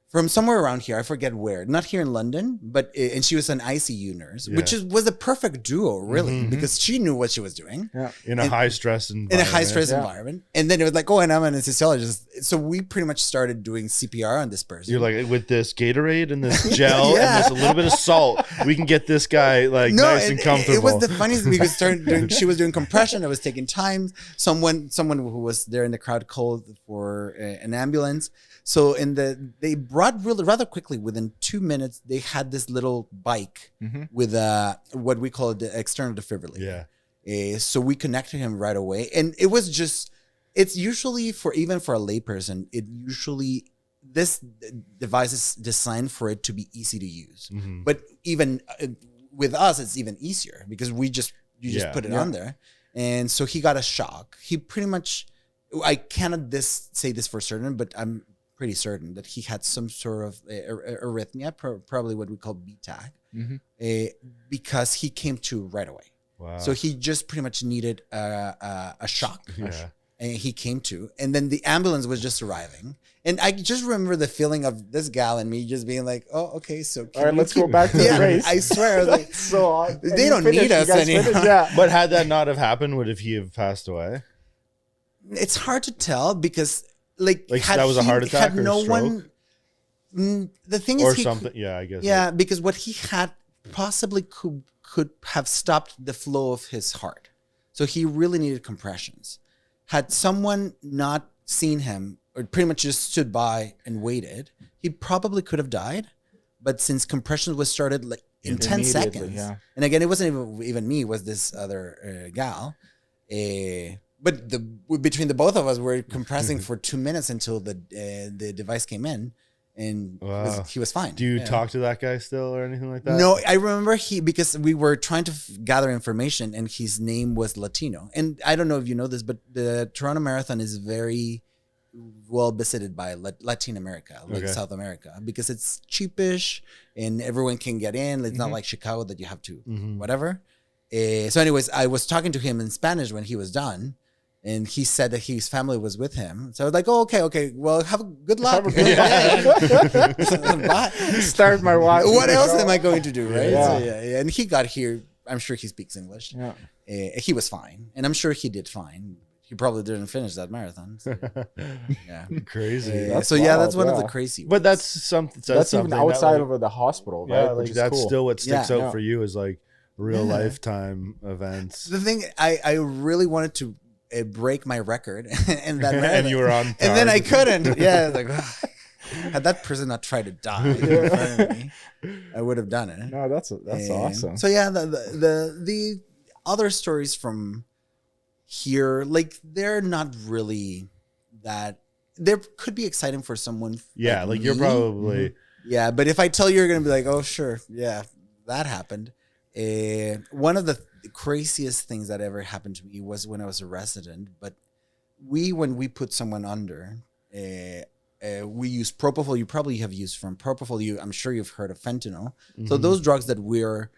from somewhere around here. I forget where. Not here in London, but and she was an ICU nurse, which was a perfect duo, really, because she knew what she was doing.
Yeah.
In a high stress
environment. And then it was like, oh, and I'm an anesthesiologist. So we pretty much started doing CPR on this person.
You're like, with this Gatorade and this gel and this a little bit of salt, we can get this guy nice and comfortable.
It was the funniest thing, because she was doing compression. I was taking time. Someone who was there in the crowd called for an ambulance. So they brought rather quickly, within 2 minutes, they had this little bike with what we call the external defibrillator. Yeah. So we connected him right away, and it was just, it's usually even for a layperson, this device is designed for it to be easy to use. But even with us, it's even easier, because you just put it on there. And so he got a shock. He pretty much, I cannot say this for certain, but I'm pretty certain that he had some sort of arrhythmia, probably what we call BTAC, because he came to right away. Wow. So he just pretty much needed a shock. Yeah. And he came to, and then the ambulance was just arriving. And I just remember the feeling of this gal and me just being like, oh, okay, so
all right, let's go back to the race.
I swear, I was like,
so odd.
They don't need us anymore.
But had that not have happened, would he have passed away?
It's hard to tell, because like
that was a heart attack or no stroke?
The thing is,
or something. Yeah, I guess.
Yeah, because what he had possibly could have stopped the flow of his heart. So he really needed compressions. Had someone not seen him, or pretty much just stood by and waited, he probably could have died. But since compressions was started like in 10 seconds, and again, it wasn't even me, it was this other gal. But between the both of us, we're compressing for 2 minutes until the device came in, and he was fine.
Do you talk to that guy still or anything like that?
No, I remember because we were trying to gather information, and his name was Latino. And I don't know if you know this, but the Toronto Marathon is very well visited by Latin America, South America, because it's cheapish and everyone can get in. It's not like Chicago that you have to whatever. So anyways, I was talking to him in Spanish when he was done. And he said that his family was with him. So I was like, oh, okay. Well, have a good luck.
Have a good
Bye.
Start my watch.
What else am I going to do, right?
Yeah.
So, yeah. And he got here. I'm sure he speaks English.
Yeah.
He was fine. And I'm sure he did fine. He probably didn't finish that marathon. So, yeah.
Crazy.
That's
wild,
one of
yeah.
the crazy
But
ones.
that's something.
That's
something
even outside
that,
of the hospital,
yeah,
right?
like that's
cool.
still what sticks
Yeah.
out
Yeah.
for you is like real
Yeah.
lifetime events.
The thing, I really wanted to break my record in that marathon.
And you were on
And then I
target.
couldn't. Yeah, I was like, ugh. Had that person not tried to die in front of me, I would have done it.
No, that's awesome.
So yeah, the other stories from here, like they're not really that. They could be exciting for someone.
Yeah, like you're
me.
probably
Yeah, but if I tell you, you're gonna be like, oh sure, yeah, that happened. One of the craziest things that ever happened to me was when I was a resident. But when we put someone under, we use propofol. You probably have used from propofol. I'm sure you've heard of fentanyl. So those drugs that we're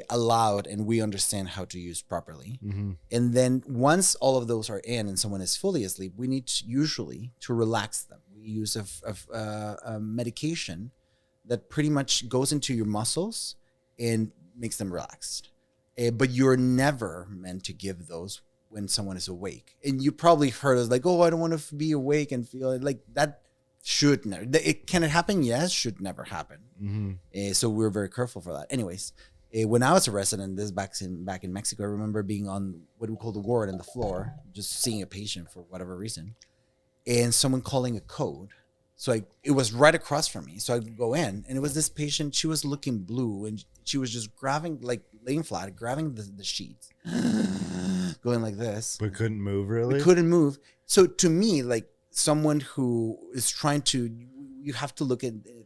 allowed and we understand how to use properly. And then once all of those are in and someone is fully asleep, we need usually to relax them. We use a medication that pretty much goes into your muscles and makes them relaxed. But you're never meant to give those when someone is awake. And you probably heard us like, oh, I don't want to be awake and feel it. Like that should never. Can it happen? Yes, should never happen. So we're very careful for that. Anyways, when I was a resident, this back in Mexico, I remember being on what we call the ward on the floor, just seeing a patient for whatever reason, and someone calling a code. So it was right across from me. So I go in, and it was this patient. She was looking blue, and she was just grabbing, like laying flat, grabbing the sheets, going like this.
but couldn't move really.
Couldn't move. So to me, like someone who is trying to, you have to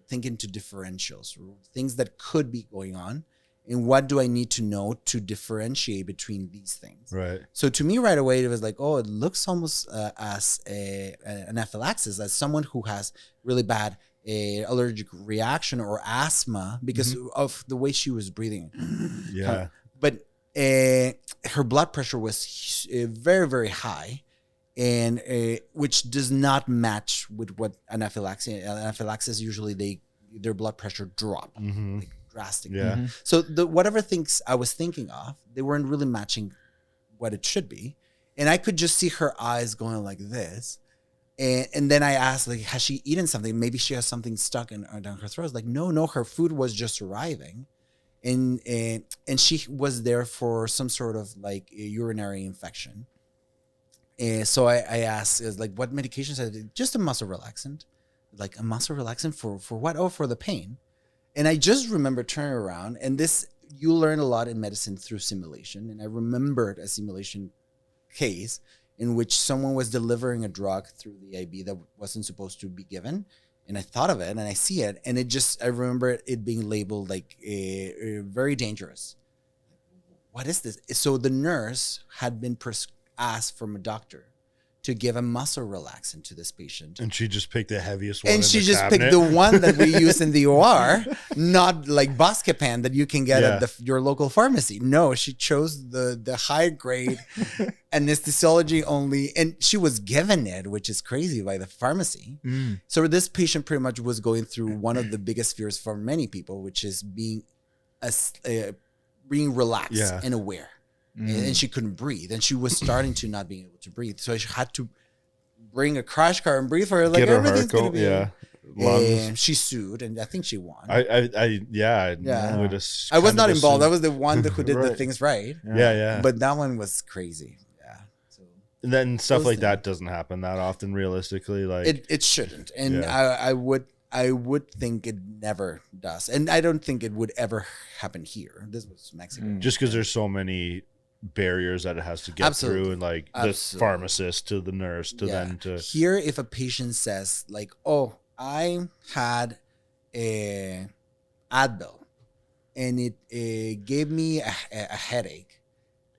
think into differentials, things that could be going on, and what do I need to know to differentiate between these things.
Right.
So to me, right away, it was like, oh, it looks almost as an anaphylaxis, as someone who has really bad allergic reaction or asthma because of the way she was breathing.
Yeah.
But her blood pressure was very, very high, and which does not match with what anaphylaxis usually their blood pressure drop like, drastically.
Yeah.
So whatever things I was thinking of, they weren't really matching what it should be, and I could just see her eyes going like this. And then I asked, like, has she eaten something? Maybe she has something stuck down her throat. I was like, no, her food was just arriving. And she was there for some sort of like a urinary infection. And so I asked, like, what medications? I did? Just a muscle relaxant. Like, a muscle relaxant for what? Oh, for the pain. And I just remember turning around, and this, you learn a lot in medicine through simulation. And I remembered a simulation case in which someone was delivering a drug through the IV that wasn't supposed to be given. And I thought of it and I see it. And I remember it being labeled like very dangerous. What is this? So the nurse had been asked from a doctor to give a muscle relaxant to this patient.
And she just picked the heaviest one.
And
in
she
the
just
cabinet.
picked the one that we use in the OR, not like Buscopan that you can get
Yeah.
at your local pharmacy. No, she chose the high grade anesthesiology only, and she was given it, which is crazy, by the pharmacy. So this patient pretty much was going through one of the biggest fears for many people, which is being relaxed
Yeah.
and aware. And she couldn't breathe, and she was starting to not being able to breathe. So she had to bring a crash car and breathe for her. Like,
Get her
everything's
heart
gonna be.
yeah. Lungs.
And she sued, and I think she won.
Yeah.
Yeah.
Would
I was not involved. I was the one who did the
Right.
things right.
Yeah.
But that one was crazy. Yeah. So
And then stuff
those
like
things.
that doesn't happen that often, realistically. Like,
it shouldn't, and
Yeah.
I would think it never does, and I don't think it would ever happen here. This was Mexico.
just because there's so many barriers that it has to get
Absolutely.
through, and like
Absolutely.
the pharmacist to the nurse to then to
Here, if a patient says like, "Oh, I had a Advil, and it gave me a headache,"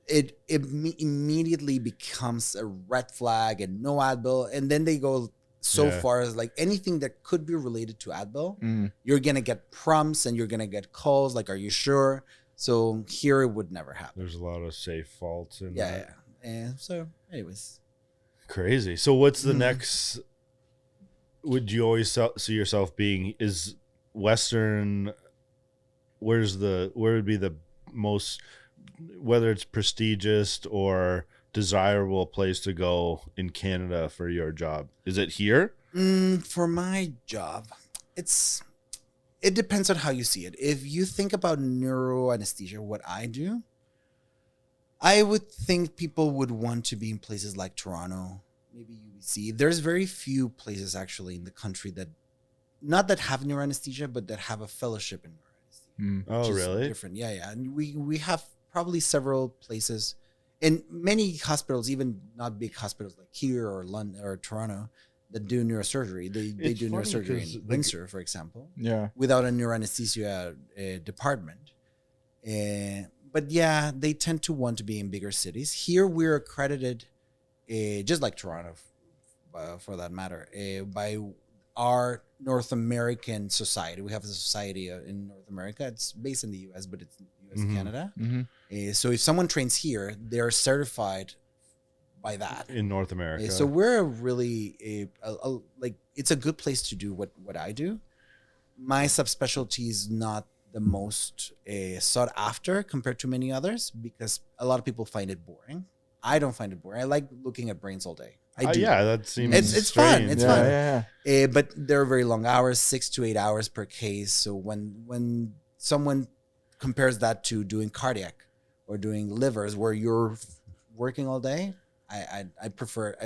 it immediately becomes a red flag and no Advil, and then they go so
Yeah.
far as like anything that could be related to Advil, you're gonna get prompts and you're gonna get calls like, "Are you sure?" So here it would never happen.
there's a lot of safe faults and
Yeah. And so, anyways,
Crazy. So what's the next? Would you always see yourself being? Is Western? Where would be the most, whether it's prestigious or desirable place to go in Canada for your job? Is it here?
For my job, it depends on how you see it. If you think about neuroanesthesia, what I do, I would think people would want to be in places like Toronto, maybe UBC. There's very few places actually in the country that, not that have neuroanesthesia, but that have a fellowship in neuroanesthesia.
Oh,
which is
really?
Different, yeah. And we have probably several places, and many hospitals, even not big hospitals like here or London or Toronto, that do neurosurgery. They do
funny
neurosurgery
'cause,
in
like-
Windsor, for example,
Yeah.
without a neuroanesthesia department. But yeah, they tend to want to be in bigger cities. Here we're accredited, just like Toronto, for that matter, by our North American society. We have a society in North America. It's based in the U.S., but it's U.S. Canada. So if someone trains here, they're certified by that.
In North America.
So we're really like, it's a good place to do what I do. My subspecialty is not the most sought after compared to many others because a lot of people find it boring. I don't find it boring. I like looking at brains all day. I do.
Yeah, that seems
It's fun.
strange.
It's
Yeah,
fun.
yeah.
But they're very long hours, 6 to 8 hours per case. So when someone compares that to doing cardiac or doing livers where you're working all day, I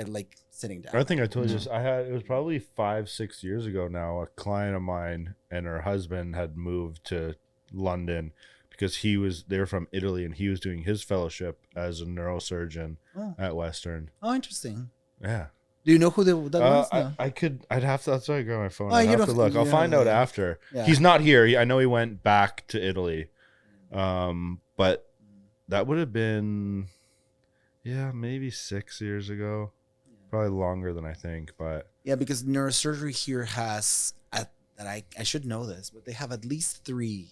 like sitting down.
I think I told you this. It was probably 5-6 years ago now. A client of mine and her husband had moved to London because they were from Italy and he was doing his fellowship as a neurosurgeon at Western.
Oh, interesting.
Yeah.
Do you know who that was? No.
I'd have to, that's why I got my phone.
Oh,
I'd
you
have to
don't-
look. I'll
yeah,
find out
yeah.
after.
Yeah.
He's not here. I know he went back to Italy. But that would have been, maybe 6 years ago. Probably longer than I think, but
Yeah, because neurosurgery here has, I should know this, but they have at least 3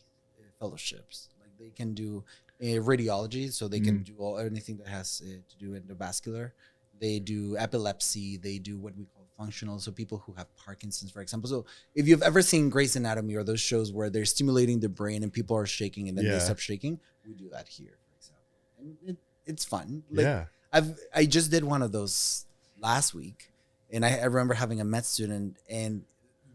fellowships. Like they can do radiology, so they can do anything that has to do endovascular. They do epilepsy. They do what we call functional, so people who have Parkinson's, for example. So if you've ever seen Grey's Anatomy or those shows where they're stimulating the brain and people are shaking and then they stop shaking, we do that here, for example. And it's fun. Like, I just did one of those last week, and I remember having a med student, and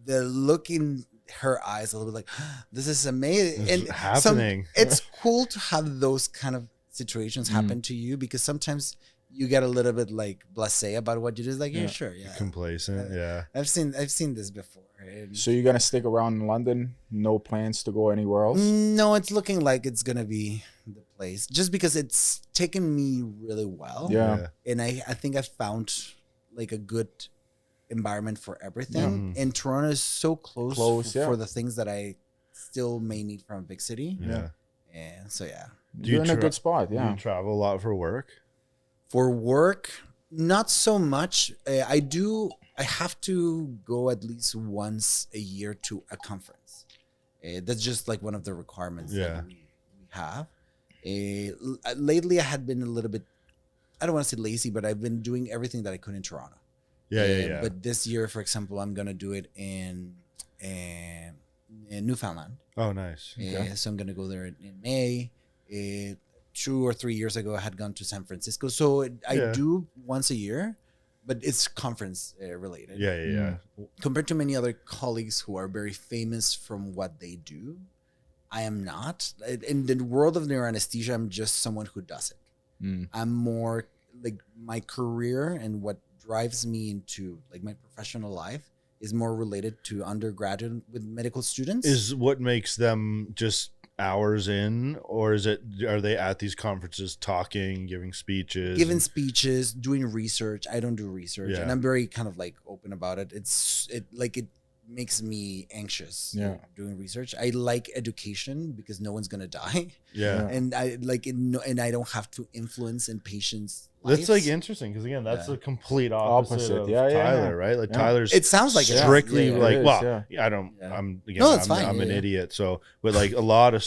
the look in her eyes a little bit like, this is amazing.
This is happening.
It's cool to have those kind of situations happen to you because sometimes you get a little bit like blasé about what you do. It's like, yeah, sure, yeah.
Complacent, yeah.
I've seen this before. And
So you're gonna stick around in London? No plans to go anywhere else?
no, it's looking like it's gonna be the place just because it's taken me really well.
Yeah.
And I think I found like a good environment for everything. And Toronto is so close for the things that I still may need from a big city.
Yeah.
And so yeah.
You're in a good spot.
Do
Yeah.
you travel a lot for work?
For work, not so much. I have to go at least once a year to a conference. That's just like one of the requirements that we have. Lately, I had been a little bit, I don't want to say lazy, but I've been doing everything that I could in Toronto.
Yeah.
But this year, for example, I'm going to do it in Newfoundland.
Oh, nice.
So I'm going to go there in May. 2 or 3 years ago, I had gone to San Francisco. So I do once a year, but it's conference related.
Yeah.
Compared to many other colleagues who are very famous from what they do, I am not. In the world of neuroanesthesia, I'm just someone who does it. I'm more like my career and what drives me into like my professional life is more related to undergraduate with medical students.
Is what makes them just hours in, or are they at these conferences talking, giving speeches?
Giving speeches, doing research. I don't do research, and I'm very kind of like open about it. It makes me anxious. Doing research. I like education because no one's gonna die.
Yeah.
And I like it, and I don't have to influence in patients
That's like
lives.
interesting because again, that's
Yeah.
the complete opposite of
Yeah, yeah,
Tyler,
yeah.
right? Like
Yeah.
Tyler's
It sounds like it.
strictly
Yeah, yeah.
like,
It is,
well, I don't,
Yeah.
I'm again,
No, it's
I'm,
fine.
I'm
Yeah,
an
yeah.
idiot. So, but like a lot of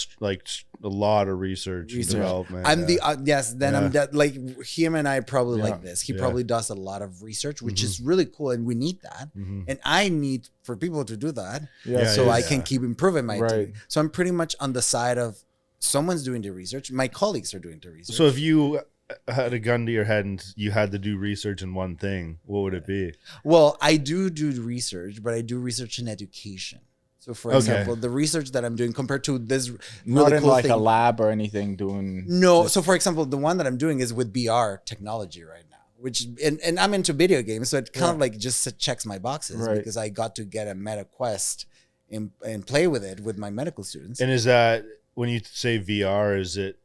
a lot of research and
Research.
development.
I'm
yeah.
the yes. Then I'm like him and I probably
Yeah.
like this. He
Yeah.
probably does a lot of research, which
Mhm.
is really cool, and we need that.
Mhm.
And I need for people to do that,
Yeah,
so
yeah,
I
yeah.
can keep improving my
Right.
team. So I'm pretty much on the side of someone's doing the research. My colleagues are doing the research.
So if you had a gun to your head and you had to do research in one thing, what would it be?
well, I do research, but I do research in education. So, for
Okay.
example, the research that I'm doing compared to this
Not
really
in
cool
like
thing.
a lab or anything doing.
No,
just-
so for example, the one that I'm doing is with BR technology right now, which and I'm into video games, so it kind of like just checks my boxes
Right.
because I got to get a Meta Quest and play with it with my medical students.
And is that when you say VR, is it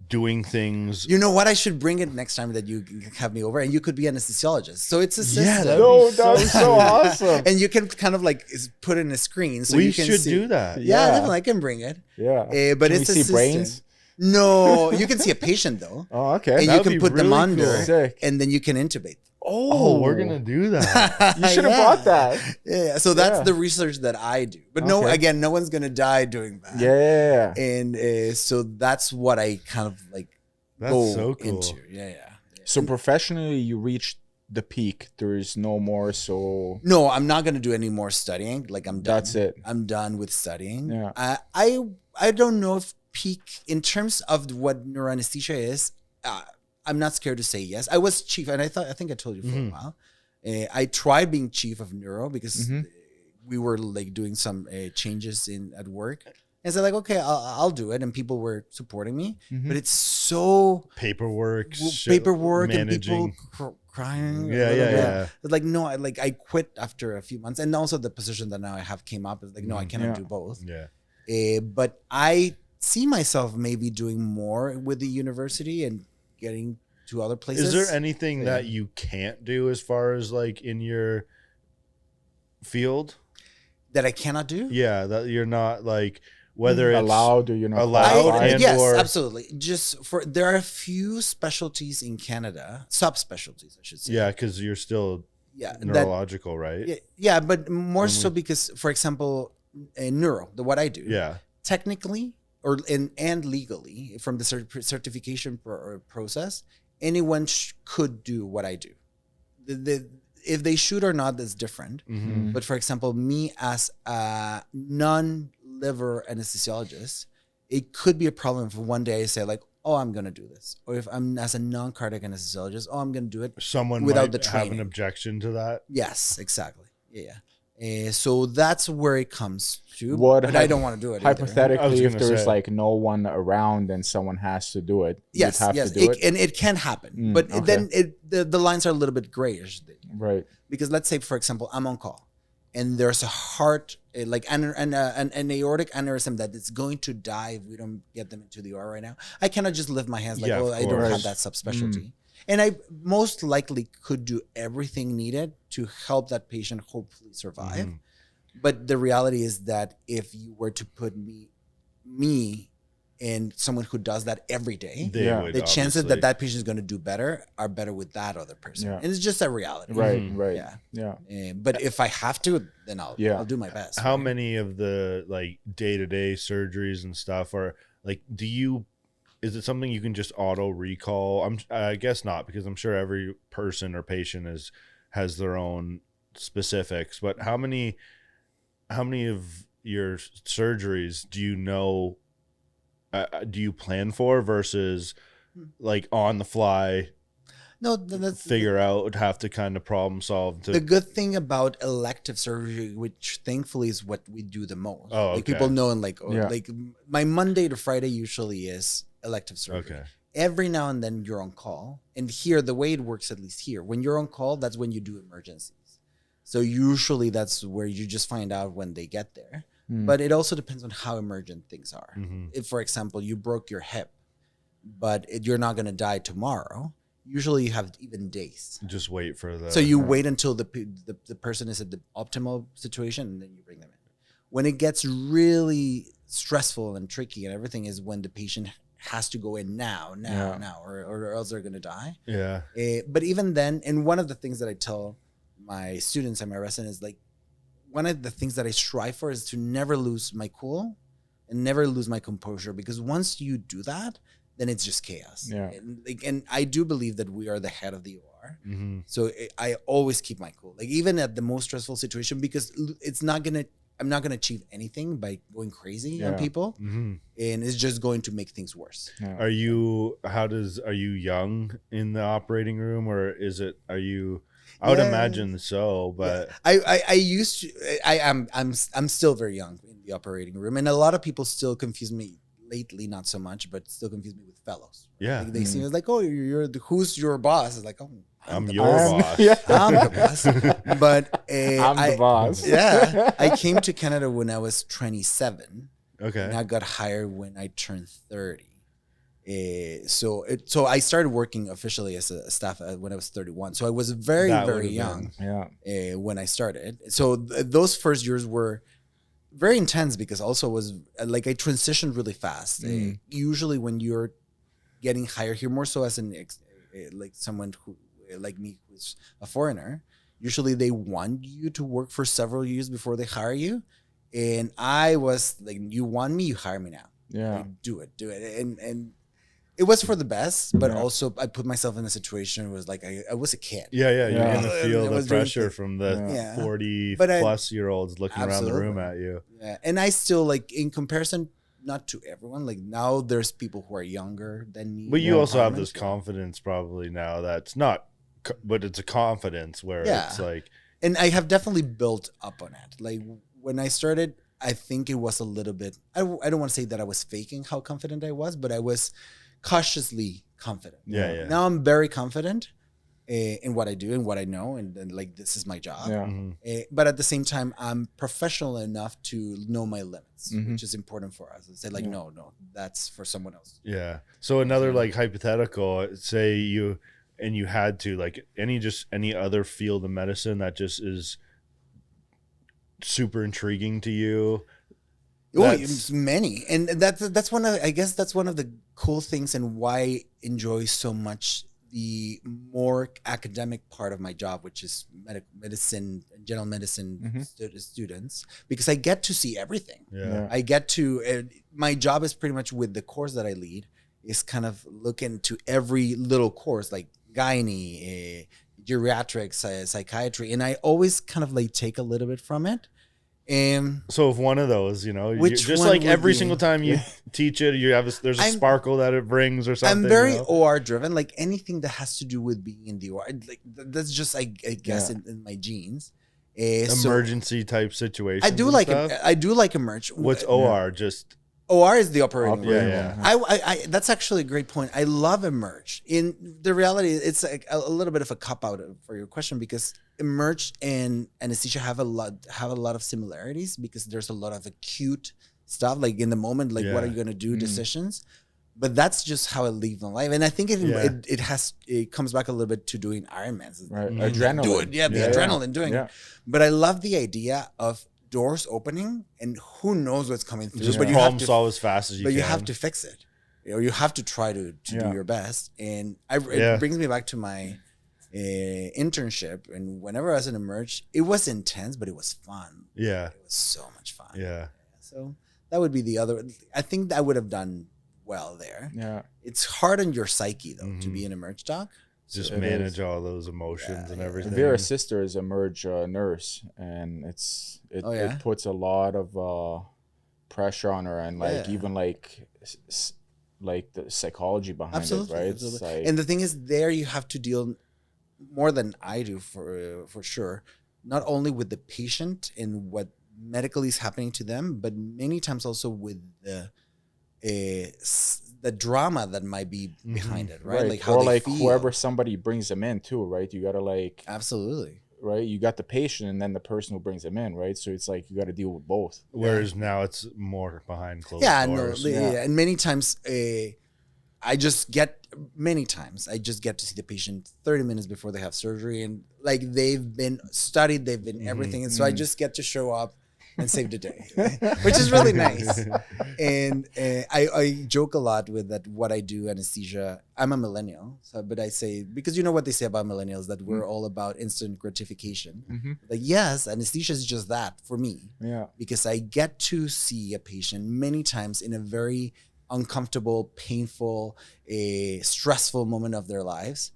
doing things?
You know what? I should bring it next time that you have me over, and you could be an anesthesiologist. So it's a system.
that'd
No,
be
that's
so
so
sweet.
awesome.
and you can kind of like put in a screen so
We
you can
should
see.
do that.
Yeah,
Yeah.
definitely, I can bring it.
Yeah.
But
Can
it's
we
a
see
system.
brains?
No, you can see a patient though,
Oh, okay.
and you
That'd
can
be
put them
really
under,
cool.
Sick.
and then you can intubate.
Oh, we're gonna do that.
You should have
Yeah.
brought that.
Yeah, so that's
Yeah.
the research that I do. But no,
Okay.
again, no one's gonna die doing that.
Yeah.
And so that's what I kind of like
That's
go
so cool.
into. Yeah.
So professionally, you reached the peak. There is no more. So
No, I'm not gonna do any more studying. Like I'm done.
That's it.
I'm done with studying.
Yeah.
I don't know if peak in terms of what neuroanesthesia is. I'm not scared to say yes. I was chief, and I think I told you for a while. I tried being chief of neuro because we were like doing some changes at work, and so like okay, I'll do it, and people were supporting me. But it's so
Paperwork,
paperwork and
managing.
people crying. a
Yeah,
little
yeah,
bit.
yeah.
But like no, I quit after a few months, and also the position that now I have came up is like no, I cannot
Yeah.
do both.
Yeah.
But I see myself maybe doing more with the university and getting to other places.
Is there anything that you can't do as far as like in your field?
that I cannot do?
Yeah, that you're not like whether it's
allowed or you're not
allowed
qualified?
and
yes,
or-
absolutely. Just for there are a few specialties in Canada, subspecialties, I should say.
yeah, because you're still
yeah, that,
neurological, right?
yeah, but more so because, for example, in neuro, what I do,
Yeah.
technically and legally from the certification process, anyone could do what I do. If they should or not, that's different.
Mm-hmm.
But for example, me as a non-liver anesthesiologist, it could be a problem if one day I say like, oh, I'm going to do this. Or if I'm as a non-cardiac anesthesiologist, oh, I'm going to do it.
Someone
Without
might
the
have an
training.
objection to that.
Yes, exactly. Yeah. So that's where it comes to.
What
but I don't want to do it. either.
I was
Hypothetically, if
gonna
there's
say.
like no one around and someone has to do it,
Yes,
you'd have
yes.
to do it.
And it can happen.
Mm,
but
okay.
then the lines are a little bit grayish.
Right.
Because let's say, for example, I'm on call and there's a heart, like an aortic aneurysm that is going to die if we don't get them into the OR right now. I cannot just lift my hands like,
Yeah,
oh,
of
I don't have
course.
that subspecialty. And I most likely could do everything needed to help that patient hopefully survive.
Mhm.
But the reality is that if you were to put me and someone who does that every day,
They
Yeah.
would,
the chances
obviously.
that patient is going to do better are better with that other person.
Yeah.
And it's just a reality.
Right.
Mhm.
Right.
Yeah.
Yeah.
But if I have to, then I'll do my best.
How
right?
many of the like day-to-day surgeries and stuff are like is it something you can just auto recall? I guess not, because I'm sure every person or patient has their own specifics, but how many of your surgeries do you know do you plan for versus like on the fly
No, that's
figure out, have to kind of problem solve to
the good thing about elective surgery, which thankfully is what we do the most.
Oh,
Like
okay.
people know, and
Yeah.
like my Monday to Friday usually is elective surgery.
Okay.
Every now and then you're on call, and here the way it works, at least here, when you're on call, that's when you do emergencies. So usually that's where you just find out when they get there.
Mm.
But it also depends on how emergent things are.
Mhm.
If, for example, you broke your hip, but you're not going to die tomorrow, usually you have even days.
Just wait for the
So you wait until the person is at the optimal situation, and then you bring them in. When it gets really stressful and tricky and everything is when the patient has to go in now, or else they're gonna die.
Yeah.
But even then, and one of the things that I tell my students and my residents, like one of the things that I strive for is to never lose my cool and never lose my composure, because once you do that, then it's just chaos.
Yeah.
And I do believe that we are the head of the OR.
Mm-hmm.
So I always keep my cool, like even at the most stressful situation, because I'm not gonna achieve anything by going crazy on people,
Mm-hmm.
and it's just going to make things worse.
Yeah.
Are you young in the operating room, or are you, I would
Yeah.
imagine so, but
I used to, I'm still very young in the operating room, and a lot of people still confuse me lately, not so much, but still confuse me with fellows.
yeah.
Like they see me as like, oh, you're the, who's your boss? It's like, oh,
I'm
the
your
boss.
boss.
Yeah.
I'm the boss. But
I'm the boss.
Yeah, I came to Canada when I was 27, and
Okay.
I got hired when I turned 30. So I started working officially as a staff when I was 31. So I was very,
That
very
would've
young
Yeah.
when I started. So those first years were very intense, because also was like I transitioned really fast. Usually when you're getting hired here, more so as like someone who like me, who's a foreigner, usually they want you to work for several years before they hire you. And I was like, you want me, you hire me now.
Yeah.
Like, do it. And it was for the best, but
Yeah.
also I put myself in a situation where it was like I was a kid.
Yeah, you're
Yeah.
gonna
I
feel the
was doing
pressure
things-
from the
Yeah.
40
But
plus year olds looking around the room at you.
Yeah, and I still like, in comparison, not to everyone. Like now, there's people who are younger than me.
But you
in
also have
departments.
this confidence probably now that's not, but it's a confidence where
Yeah.
it's like,
And I have definitely built up on it. Like when I started, I think it was a little bit. I don't want to say that I was faking how confident I was, but I was cautiously confident.
yeah.
Now I'm very confident in what I do and what I know, and like this is my job.
Yeah.
Mhm.
But at the same time, I'm professional enough to know my limits,
Mhm.
which is important for us. And say like, no, that's for someone else.
Yeah. So another like hypothetical, say you had to like any other field of medicine that just is super intriguing to you.
Oh,
That's-
it's many, and that's one of, I guess that's one of the cool things, and why I enjoy so much the more academic part of my job, which is medicine, general medicine students, because I get to see everything.
Yeah.
I get to, my job is pretty much with the course that I lead is kind of look into every little course, like gynae, geriatrics, psychiatry, and I always kind of like take a little bit from it.
So if one of those,
Which
just
one
like
would
every
be-
single time you teach it, you have there's a
I'm-
sparkle that it brings or something.
I'm very
you know?
OR driven. Like anything that has to do with being in the OR, like that's just I guess
Yeah.
in my genes. So
Emergency type situations.
I do
and
like
stuff.
I do like emerge.
What's OR? Just
OR is the operating room.
Operating room.
I that's actually a great point. I love emerge. In the reality, it's like a little bit of a cop out for your question, because emerge and anesthesia have a lot of similarities, because there's a lot of acute stuff, like in the moment, like what are you gonna do decisions. But that's just how I live my life, and I think it comes back a little bit to doing Ironmans.
Right.
Mhm.
Adrenaline.
Do it, the adrenaline doing
Yeah.
it. But I love the idea of doors opening, and who knows what's coming through.
just
But you have
problem
to
solve as fast as you
but
can.
you have to fix it. You have to try to do
Yeah.
your best. And it
Yeah.
brings me back to my internship. And whenever I was in Emerge, it was intense, but it was fun.
Yeah.
It was so much fun.
Yeah.
So that would be the other. I think I would have done well there.
Yeah.
It's hard on your psyche, though, to
Mhm.
be an Emerge doc.
Just
It
manage
is.
all those emotions and everything.
Vera's sister is a merge nurse, and it puts a lot of pressure on her, and like
Yeah.
even like like the psychology behind
Absolutely.
it, right?
Absolutely.
It's like,
And the thing is, there you have to deal more than I do for sure, not only with the patient and what medically is happening to them, but many times also with the drama that might be behind it, right?
right,
Like how
or
they
like
feel.
whoever somebody brings them in too, right? You gotta like,
Absolutely.
right? You got the patient and then the person who brings them in, right? So it's like you got to deal with both.
Whereas now it's more behind closed
Yeah, no,
doors.
yeah. And many times I just get to see the patient 30 minutes before they have surgery, and like they've been studied, they've been everything, and so I just get to show up and saved the day, which is really nice. And I joke a lot with that. What I do anesthesia. I'm a millennial, but I say, because you know what they say about millennials, that we're all about instant gratification. Like, yes, anesthesia is just that for me.
Yeah.
Because I get to see a patient many times in a very uncomfortable, painful, stressful moment of their lives,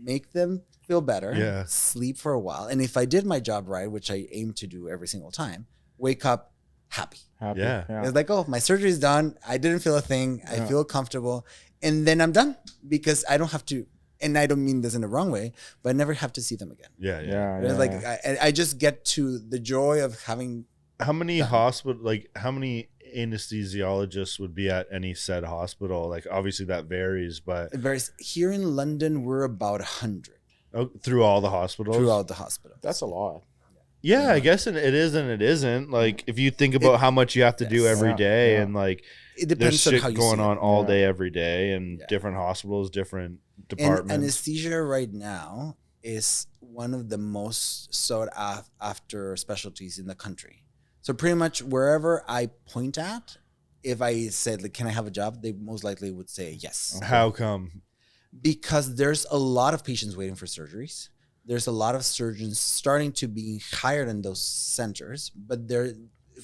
make them feel better, sleep for a while. And if I did my job right, which I aim to do every single time, wake up happy.
Yeah.
It's like, oh, my surgery is done. I didn't feel a thing. I feel comfortable. And then I'm done because I don't have to, and I don't mean this in the wrong way, but I never have to see them again. It's like I just get to the joy of having.
How many how many anesthesiologists would be at any said hospital? Like, obviously that varies, but
It varies. Here in London, we're about 100
through all the hospitals.
throughout the hospital.
That's a lot.
Yeah, I guess it is and it isn't. Like, if you think about how much you have to do every day, and like
It
there's
depends on
shit
how you
going
see
on
it.
all day, every day, and different hospitals, different
And
departments.
anesthesia right now is one of the most sought after specialties in the country. So pretty much wherever I point at, if I said, like, can I have a job? They most likely would say yes.
How come?
Because there's a lot of patients waiting for surgeries. There's a lot of surgeons starting to be hired in those centers, but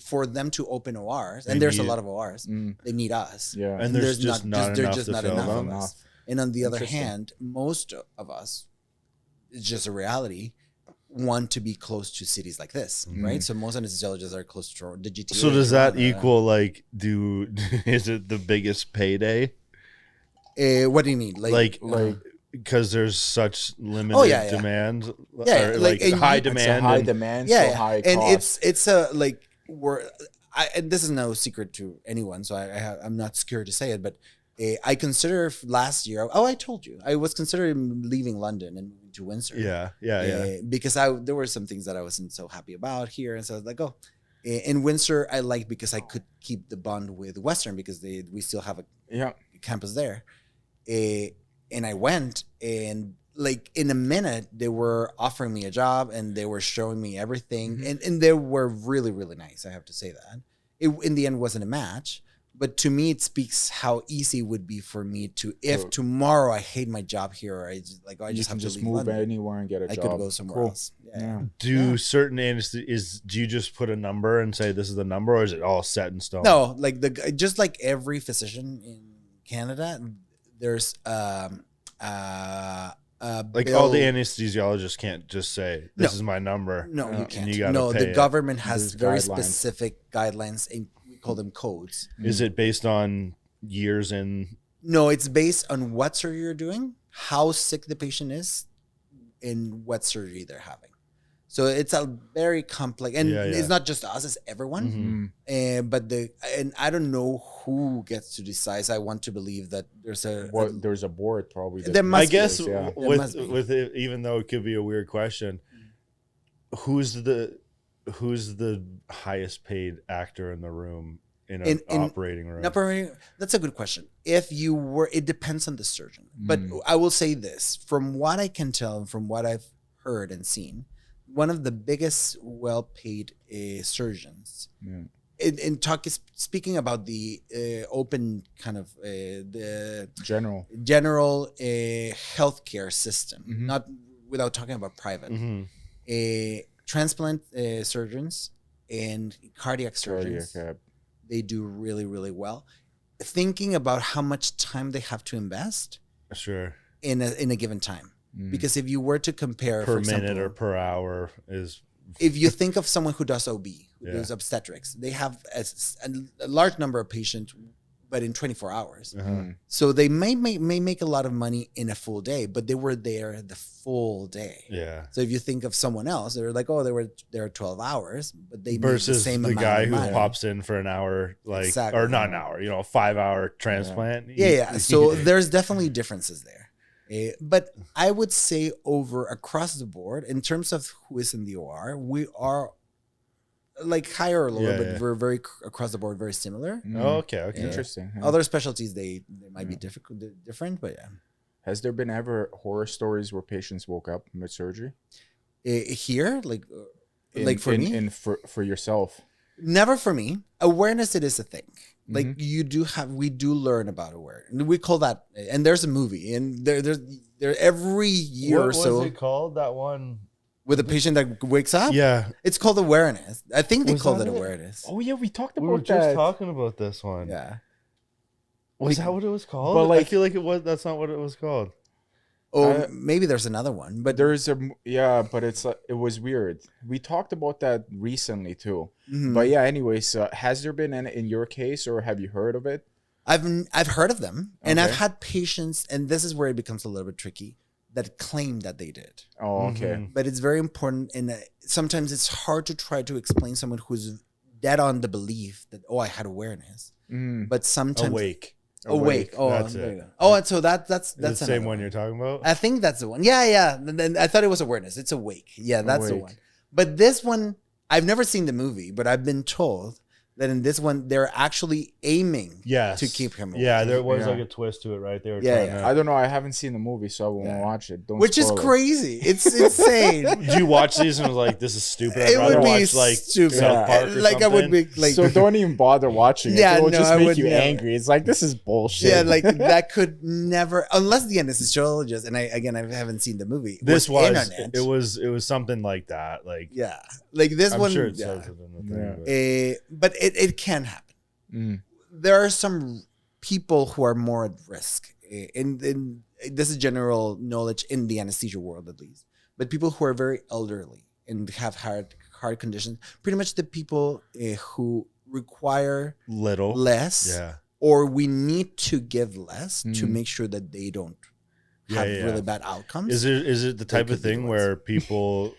for them to open ORs, and there's a lot of ORs, they need us.
Yeah.
And there's just not enough to fill
enough
them.
of us. And on the other hand, most of us, it's just a reality, want to be close to cities like this, right? So most anesthesiologists are close to the GTA.
So does that
Toronto.
equal, like, is it the biggest payday?
What do you mean?
Like because there's such limited demand,
Yeah,
or
like,
like
and
high
you-
demand.
It's a high
and-
demand,
Yeah,
so high
and
cost.
it's a like and this is no secret to anyone, so I'm not scared to say it, but I consider last year. Oh, I told you I was considering leaving London and moving to Windsor.
Yeah.
Because there were some things that I wasn't so happy about here, and so I was like, oh, in Windsor I liked because I could keep the bond with Western because we still have a campus there. And I went, and like in a minute they were offering me a job and they were showing me everything, and they were really, really nice. I have to say that it in the end wasn't a match, but to me it speaks how easy it would be for me to, if tomorrow I hate my job here, or I just have to leave
move
London,
anywhere and get a
I
job.
could go somewhere else.
Do certain do you just put a number and say this is the number, or is it all set in stone?
No, like just like every physician in Canada, there's
like all the anesthesiologists can't just say this is my number.
No, you
and
can't.
you gotta
No,
pay
the
it.
government has
There's
very
guidelines.
specific guidelines, and we call them codes.
Is it based on years in?
No, it's based on what surgery you're doing, how sick the patient is, and what surgery they're having. So it's a very complex, and it's not just us; it's everyone. But and I don't know who gets to decide. I want to believe that there's
there's a board probably.
There must
I guess
be, yeah.
with it, even though it could be a weird question, who's the highest paid actor in the room in an operating room?
That's a good question. If you were, it depends on the surgeon. But I will say this: from what I can tell, and from what I've heard and seen, one of the biggest well-paid surgeons. Speaking about the open kind of the
general
healthcare system, not without talking about private, transplant surgeons and cardiac surgeons, they do really, really well. Thinking about how much time they have to invest, in a given time. Because if you were to compare
per
for
minute
example,
or per hour is,
if you think of someone who does OB, who does obstetrics, they have a large number of patients, but in 24 hours. So they may make a lot of money in a full day, but they were there the full day.
Yeah.
So if you think of someone else, they're like, oh, they were there 12 hours, but they
versus
made the same amount
guy
of
who
money.
pops in for an hour, like,
Exactly.
or not an hour, 5-hour transplant.
Yeah. So there's definitely differences there. But I would say across the board, in terms of who is in the OR, we are like higher or lower, but we're very across the board, very similar.
Oh, okay.
Interesting. Yeah.
Other specialties, they might be different, but yeah.
Has there been ever horror stories where patients woke up mid surgery?
Here, like for me,
and for yourself.
Never for me. Awareness, it is a thing. Like
Mm-hmm.
we do learn about awareness. We call that, and there's a movie, and there's every year
What
or
was
so
it called? That one?
with a patient that wakes up.
Yeah.
It's called awareness. I think they
Was
call
that
it
it?
awareness.
Oh yeah, we talked
We were
about
just
that.
talking about this one.
Yeah.
Was that what it was called?
But,
I
like-
feel like it was. That's not what it was called.
Or maybe there's another one, but
There's a yeah, but it was weird. We talked about that recently too.
Mhm.
But yeah, anyways, has there been any in your case, or have you heard of it?
I've heard of them, and I've
Okay.
had patients, and this is where it becomes a little bit tricky, that claim that they did.
Oh, okay.
Mhm.
But it's very important, and sometimes it's hard to try to explain someone who's dead on the belief that I had awareness,
Mm.
but sometimes
Awake.
awake. Oh,
That's
there
it.
you go. Oh, and so that's
That's the same
another
one you're talking about.
I think that's the one. Yeah. And then I thought it was awareness. It's awake. Yeah, that's the
Awake.
one. But this one, I've never seen the movie, but I've been told that in this one they're actually aiming
Yes.
to keep him awake.
Yeah, there was
Yeah.
like a twist to it, right? They were
Yeah,
trying
yeah.
to.
I don't know. I haven't seen the movie, so I won't
Yeah.
watch it. Don't
Which is
spoil it.
crazy. It's insane.
Do you watch these and was like, this is stupid? I'd
It
rather
would be
watch like
stupid.
South Park or
Like I would
something.
be like,
So don't even bother watching it.
Yeah,
It will
no,
just
I
make
would
you
never.
angry. It's like this is bullshit.
yeah, like that could never, unless the anesthesiologist. And I haven't seen the movie.
This was
internet.
it was something like that. Like
Yeah, like this
I'm
one.
sure it
yeah.
says it in the
Yeah.
thing.
But it can happen.
Mm.
There are some people who are more at risk. In this is general knowledge in the anesthesia world, at least. But people who are very elderly and have heart conditions, pretty much the people who require
Little.
less,
Yeah.
or we need to give less to
Mhm.
make sure that they don't
Yeah,
have
yeah.
really bad outcomes.
Is it the type
could
of
be
thing
the
where people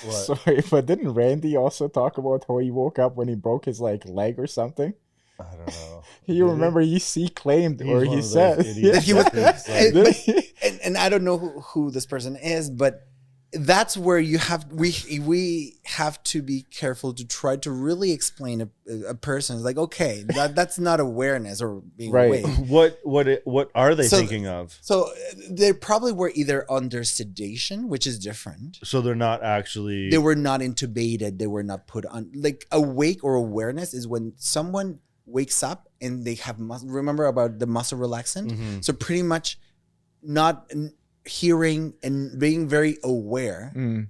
what?
Sorry, but didn't Randy also talk about how he woke up when he broke his like leg or something?
I don't know.
You
Did
remember he claimed
He's
or
one
he
of those
said
idiots
That he was-
that thinks, like,
and I don't know who this person is, but that's where we have to be careful to try to really explain a person. It's like, okay, that's not awareness or being
Right.
awake.
what are they
So-
thinking of?
So they probably were either under sedation, which is different.
So they're not actually.
They were not intubated. They were not put on. Like awake or awareness is when someone wakes up and they have remember about the muscle relaxant.
Mhm.
So pretty much not hearing and being very aware
Mm.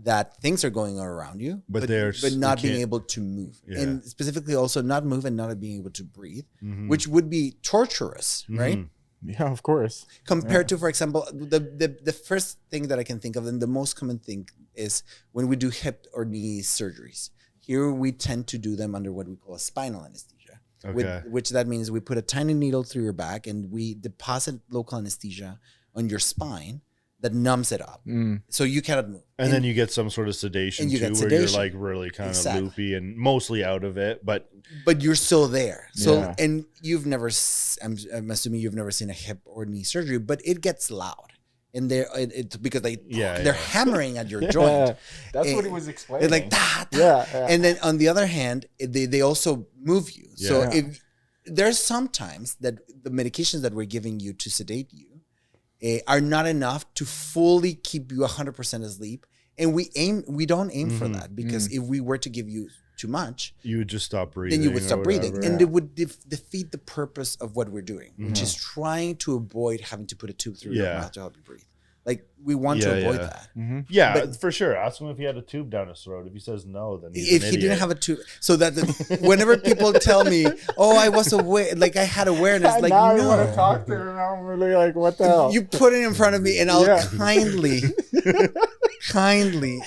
that things are going on around you,
But
but not
you
being
can't-
able to move,
Yeah.
and specifically also not move and not being able to breathe,
Mhm.
which would be torturous, right?
Mhm.
Yeah, of course.
Compared to, for example, the first thing that I can think of, and the most common thing is when we do hip or knee surgeries. Here we tend to do them under what we call a spinal anesthesia.
Okay.
Which that means we put a tiny needle through your back and we deposit local anesthesia on your spine that numbs it up.
Mm.
So you cannot move.
And then you get some sort of sedation
and you
too,
get
where you're
sedation.
like really kind
Exactly.
of loopy and mostly out of it. But
but you're still there. So,
Yeah.
and you've never, I'm assuming you've never seen a hip or knee surgery, but it gets loud. And it's because they're
Yeah.
hammering at your
Yeah,
joint.
that's what
Eh,
he was explaining.
It's like, "Da, da."
yeah.
And then on the other hand, they also move you. So
Yeah.
if there's sometimes that the medications that we're giving you to sedate you are not enough to fully keep you 100% asleep. And we don't aim for
Mhm.
that, because if we were to give you too much,
you would just stop breathing.
then you would
or
stop breathing,
whatever.
and it would defeat the purpose of what we're doing, which
Mhm.
is trying to avoid having to put a tube through your
Yeah.
mouth to help you breathe. Like we want to
Yeah,
avoid
yeah.
that.
Mm-hmm.
Yeah,
But-
for sure. Ask him if he had a tube down his throat. If he says no, then he's
If
an
he didn't
idiot.
have a tube, so that whenever people tell me, "Oh, I was aware," like I had awareness, like
now I want to
no,
talk to him. I'm really like, what the hell?
you put it in front of me, and I'll
Yeah.
kindly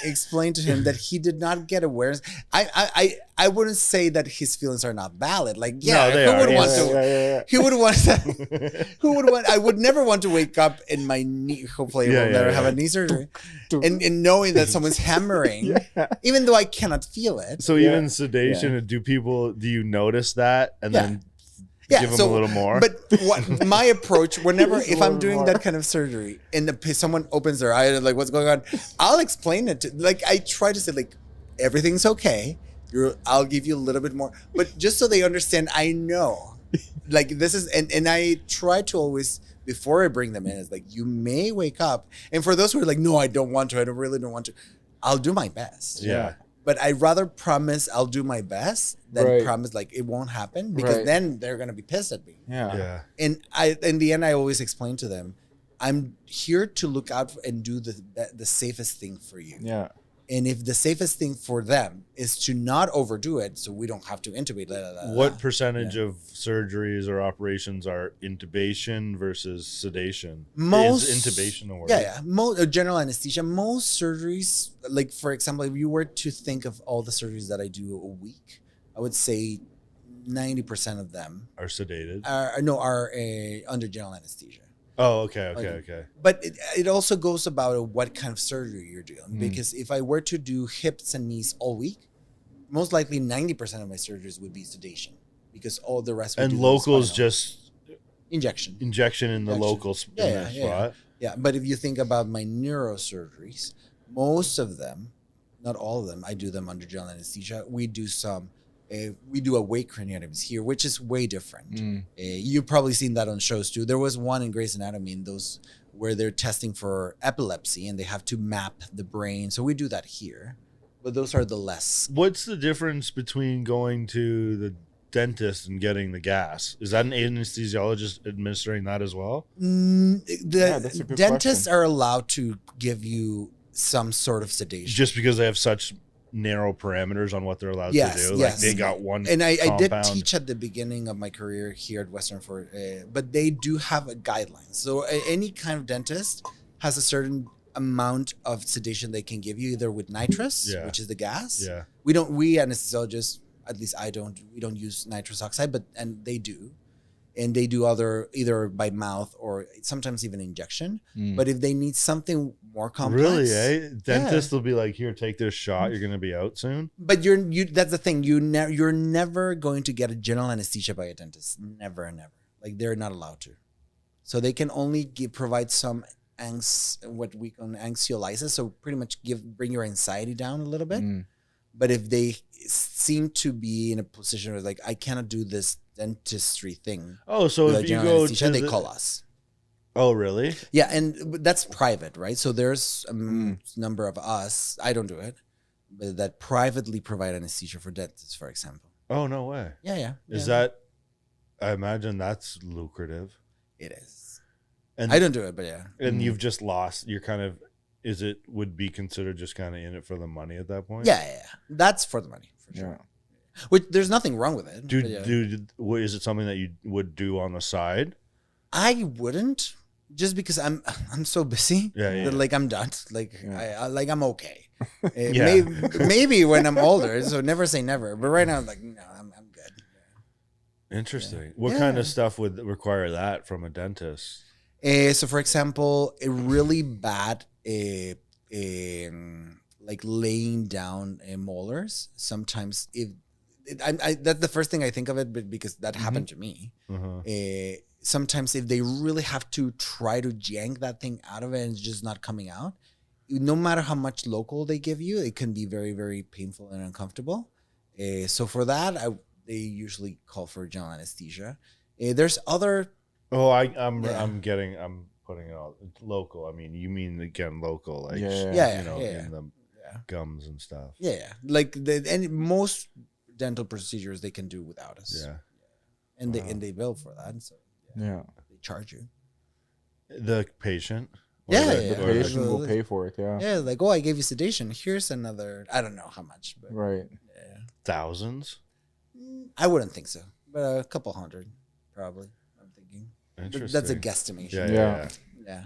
explain to him that he did not get awareness. I wouldn't say that his feelings are not valid. Like, yeah,
No, they
who
are.
would
Yeah,
want
yeah,
to?
yeah.
Who would want that? Who would want? I would never want to wake up in my knee. Hopefully, I
Yeah,
will
yeah,
never have
yeah.
a knee surgery, and knowing that someone's hammering,
Yeah.
even though I cannot feel it.
So
Yeah.
even sedation, do you notice that and
Yeah.
then
Yeah,
give him
so,
a little more?
But what my approach, whenever
Just a
if I'm
little
doing
more.
that kind of surgery and someone opens their eye, like what's going on, I'll explain it. Like I try to say, like everything's okay. I'll give you a little bit more, but just so they understand, I know, like this is, and I try to always before I bring them in, is like you may wake up, and for those who are like, no, I don't want to, I really don't want to, I'll do my best.
yeah.
But I'd rather promise I'll do my best than
Right.
promise like it won't happen, because
Right.
then they're gonna be pissed at me.
Yeah.
Yeah.
And in the end, I always explain to them, I'm here to look out and do the safest thing for you.
Yeah.
And if the safest thing for them is to not overdo it, so we don't have to intubate.
What percentage of surgeries or operations are intubation versus sedation?
Most
Is intubation a word?
Yeah. Most general anesthesia. Most surgeries, like for example, if you were to think of all the surgeries that I do a week, I would say 90% of them
Are sedated?
are under general anesthesia.
Oh, okay.
Okay. But it also goes about what kind of surgery you're doing. Because if I were to do hips and knees all week, most likely 90% of my surgeries would be sedation, because all the rest would
And
do
locals
spinal.
just
Injection.
injection in the
Injection.
local
Yeah,
in that
yeah.
spot.
Yeah, but if you think about my neurosurgeries, most of them, not all of them, I do them under general anesthesia. We do awake craniotomies here, which is way different. You've probably seen that on shows too. There was one in Grey's Anatomy, in those where they're testing for epilepsy and they have to map the brain. So we do that here, but those are the less.
What's the difference between going to the dentist and getting the gas? Is that an anesthesiologist administering that as well?
that's a good
Dentists
question.
are allowed to give you some sort of sedation.
Just because they have such narrow parameters on what they're allowed to do? Like they got one
And I did
compound.
teach at the beginning of my career here at Western but they do have a guideline. So any kind of dentist has a certain amount of sedation they can give you, either with nitrous,
Yeah.
which is the gas.
Yeah.
We anesthesiologists, at least we don't use nitrous oxide, and they do. And they do either by mouth or sometimes even injection. But if they need something more complex,
Really, eh? Dentists will be like, "Here, take this shot. You're going to be out soon."
But that's the thing. You're never going to get a general anesthesia by a dentist. Never. Like, they're not allowed to. So they can only provide some what we call anxiolysis. So pretty much bring your anxiety down a little bit. But if they seem to be in a position where like, I cannot do this dentistry thing.
Oh, so
with
if
a
you
general
go
anesthesia,
to
they
the-
call us.
Oh, really?
Yeah, and that's private, right? So there's a number of us. I don't do it, but that privately provide anesthesia for dentists, for example.
Oh, no way.
Yeah.
Is that? I imagine that's lucrative.
It is.
And
I don't do it, but yeah.
And you've just lost. You're kind of. Would be considered just kind of in it for the money at that point?
Yeah. That's for the money, for sure. Which there's nothing wrong with it. but yeah.
Is it something that you would do on the side?
I wouldn't, just because I'm so busy.
Yeah.
That, like, I'm done. Like I'm okay.
Yeah.
Maybe when I'm older. So never say never. But right now, I'm like, no, I'm good.
Interesting. What kind of stuff would require that from a dentist?
So for example, a really bad like laying down molars. Sometimes that's the first thing I think of it, but because that happened to me. Sometimes if they really have to try to yank that thing out of it and it's just not coming out, no matter how much local they give you, it can be very, very painful and uncomfortable. So for that, they usually call for general anesthesia. There's other.
Oh, I'm putting it all local. I mean, you mean again local, like in the gums and stuff.
Yeah, like most dental procedures they can do without us.
Yeah,
and they bill for that. So they charge you.
The patient.
The patient will pay for it.
Yeah, like, oh, I gave you sedation. Here's another. I don't know how much, but
right.
Yeah.
Thousands.
I wouldn't think so, but a couple hundred probably. I'm thinking.
Interesting.
That's a guesstimation.
Yeah.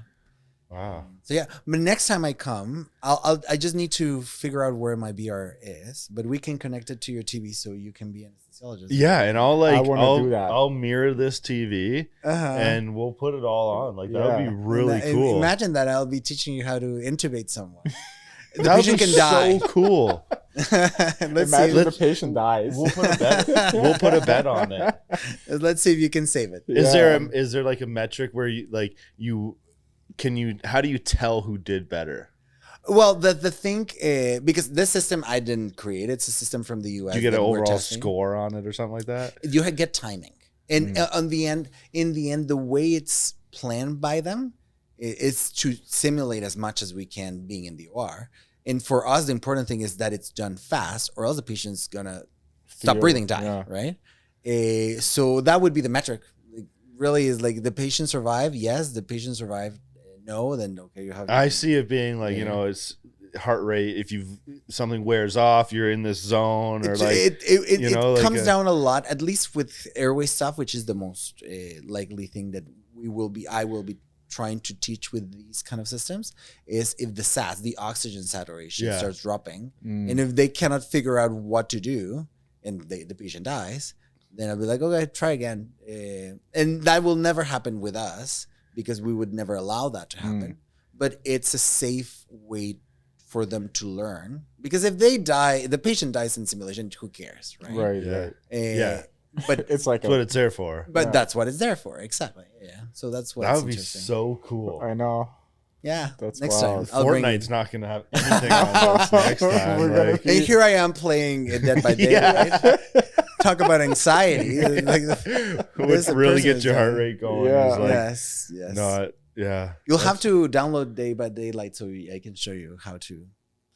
Wow.
So yeah, but next time I come, I just need to figure out where my BR is, but we can connect it to your TV so you can be an anesthesiologist.
Yeah, and I'll
do that.
I'll mirror this TV and we'll put it all on. Like that would be really cool.
Imagine that I'll be teaching you how to intubate someone. The
that would
patient
be
can die.
so cool.
Imagine the patient dies.
We'll put a bet on it.
Let's see if you can save it.
Is there like a metric where how do you tell who did better?
Well, the thing, because this system I didn't create, it's a system from the US.
Do you get an
that we're
overall
testing.
score on it or something like that?
You get timing, and in the end, the way it's planned by them is to simulate as much as we can being in the OR. And for us, the important thing is that it's done fast, or else the patient's gonna stop breathing, die, right? So that would be the metric. Like, really, is like the patient survived. Yes, the patient survived. No, then okay, you have.
I see it being like, it's heart rate. If something wears off, you're in this zone, or
it comes down a lot. At least with airway stuff, which is the most likely thing that I will be trying to teach with these kind of systems, is if the SAT, the oxygen saturation, starts dropping, and if they cannot figure out what to do, and the patient dies, then I'll be like, okay, try again, and that will never happen with us because we would never allow that to happen. But it's a safe way for them to learn, because if they die, the patient dies in simulation, who cares, right?
Right.
But
it's like
that's what it's there for.
But that's what it's there for, exactly. Yeah. So that's what.
That would be so cool.
I know.
Yeah.
That's
next
wild.
time.
Fortnite's not going to have anything on this next time.
And here I am playing Dead by Daylight. Right? Talk about anxiety.
What really gets your heart rate going?
Yes.
Not. Yeah.
You'll have to download Day by Daylight so I can show you how to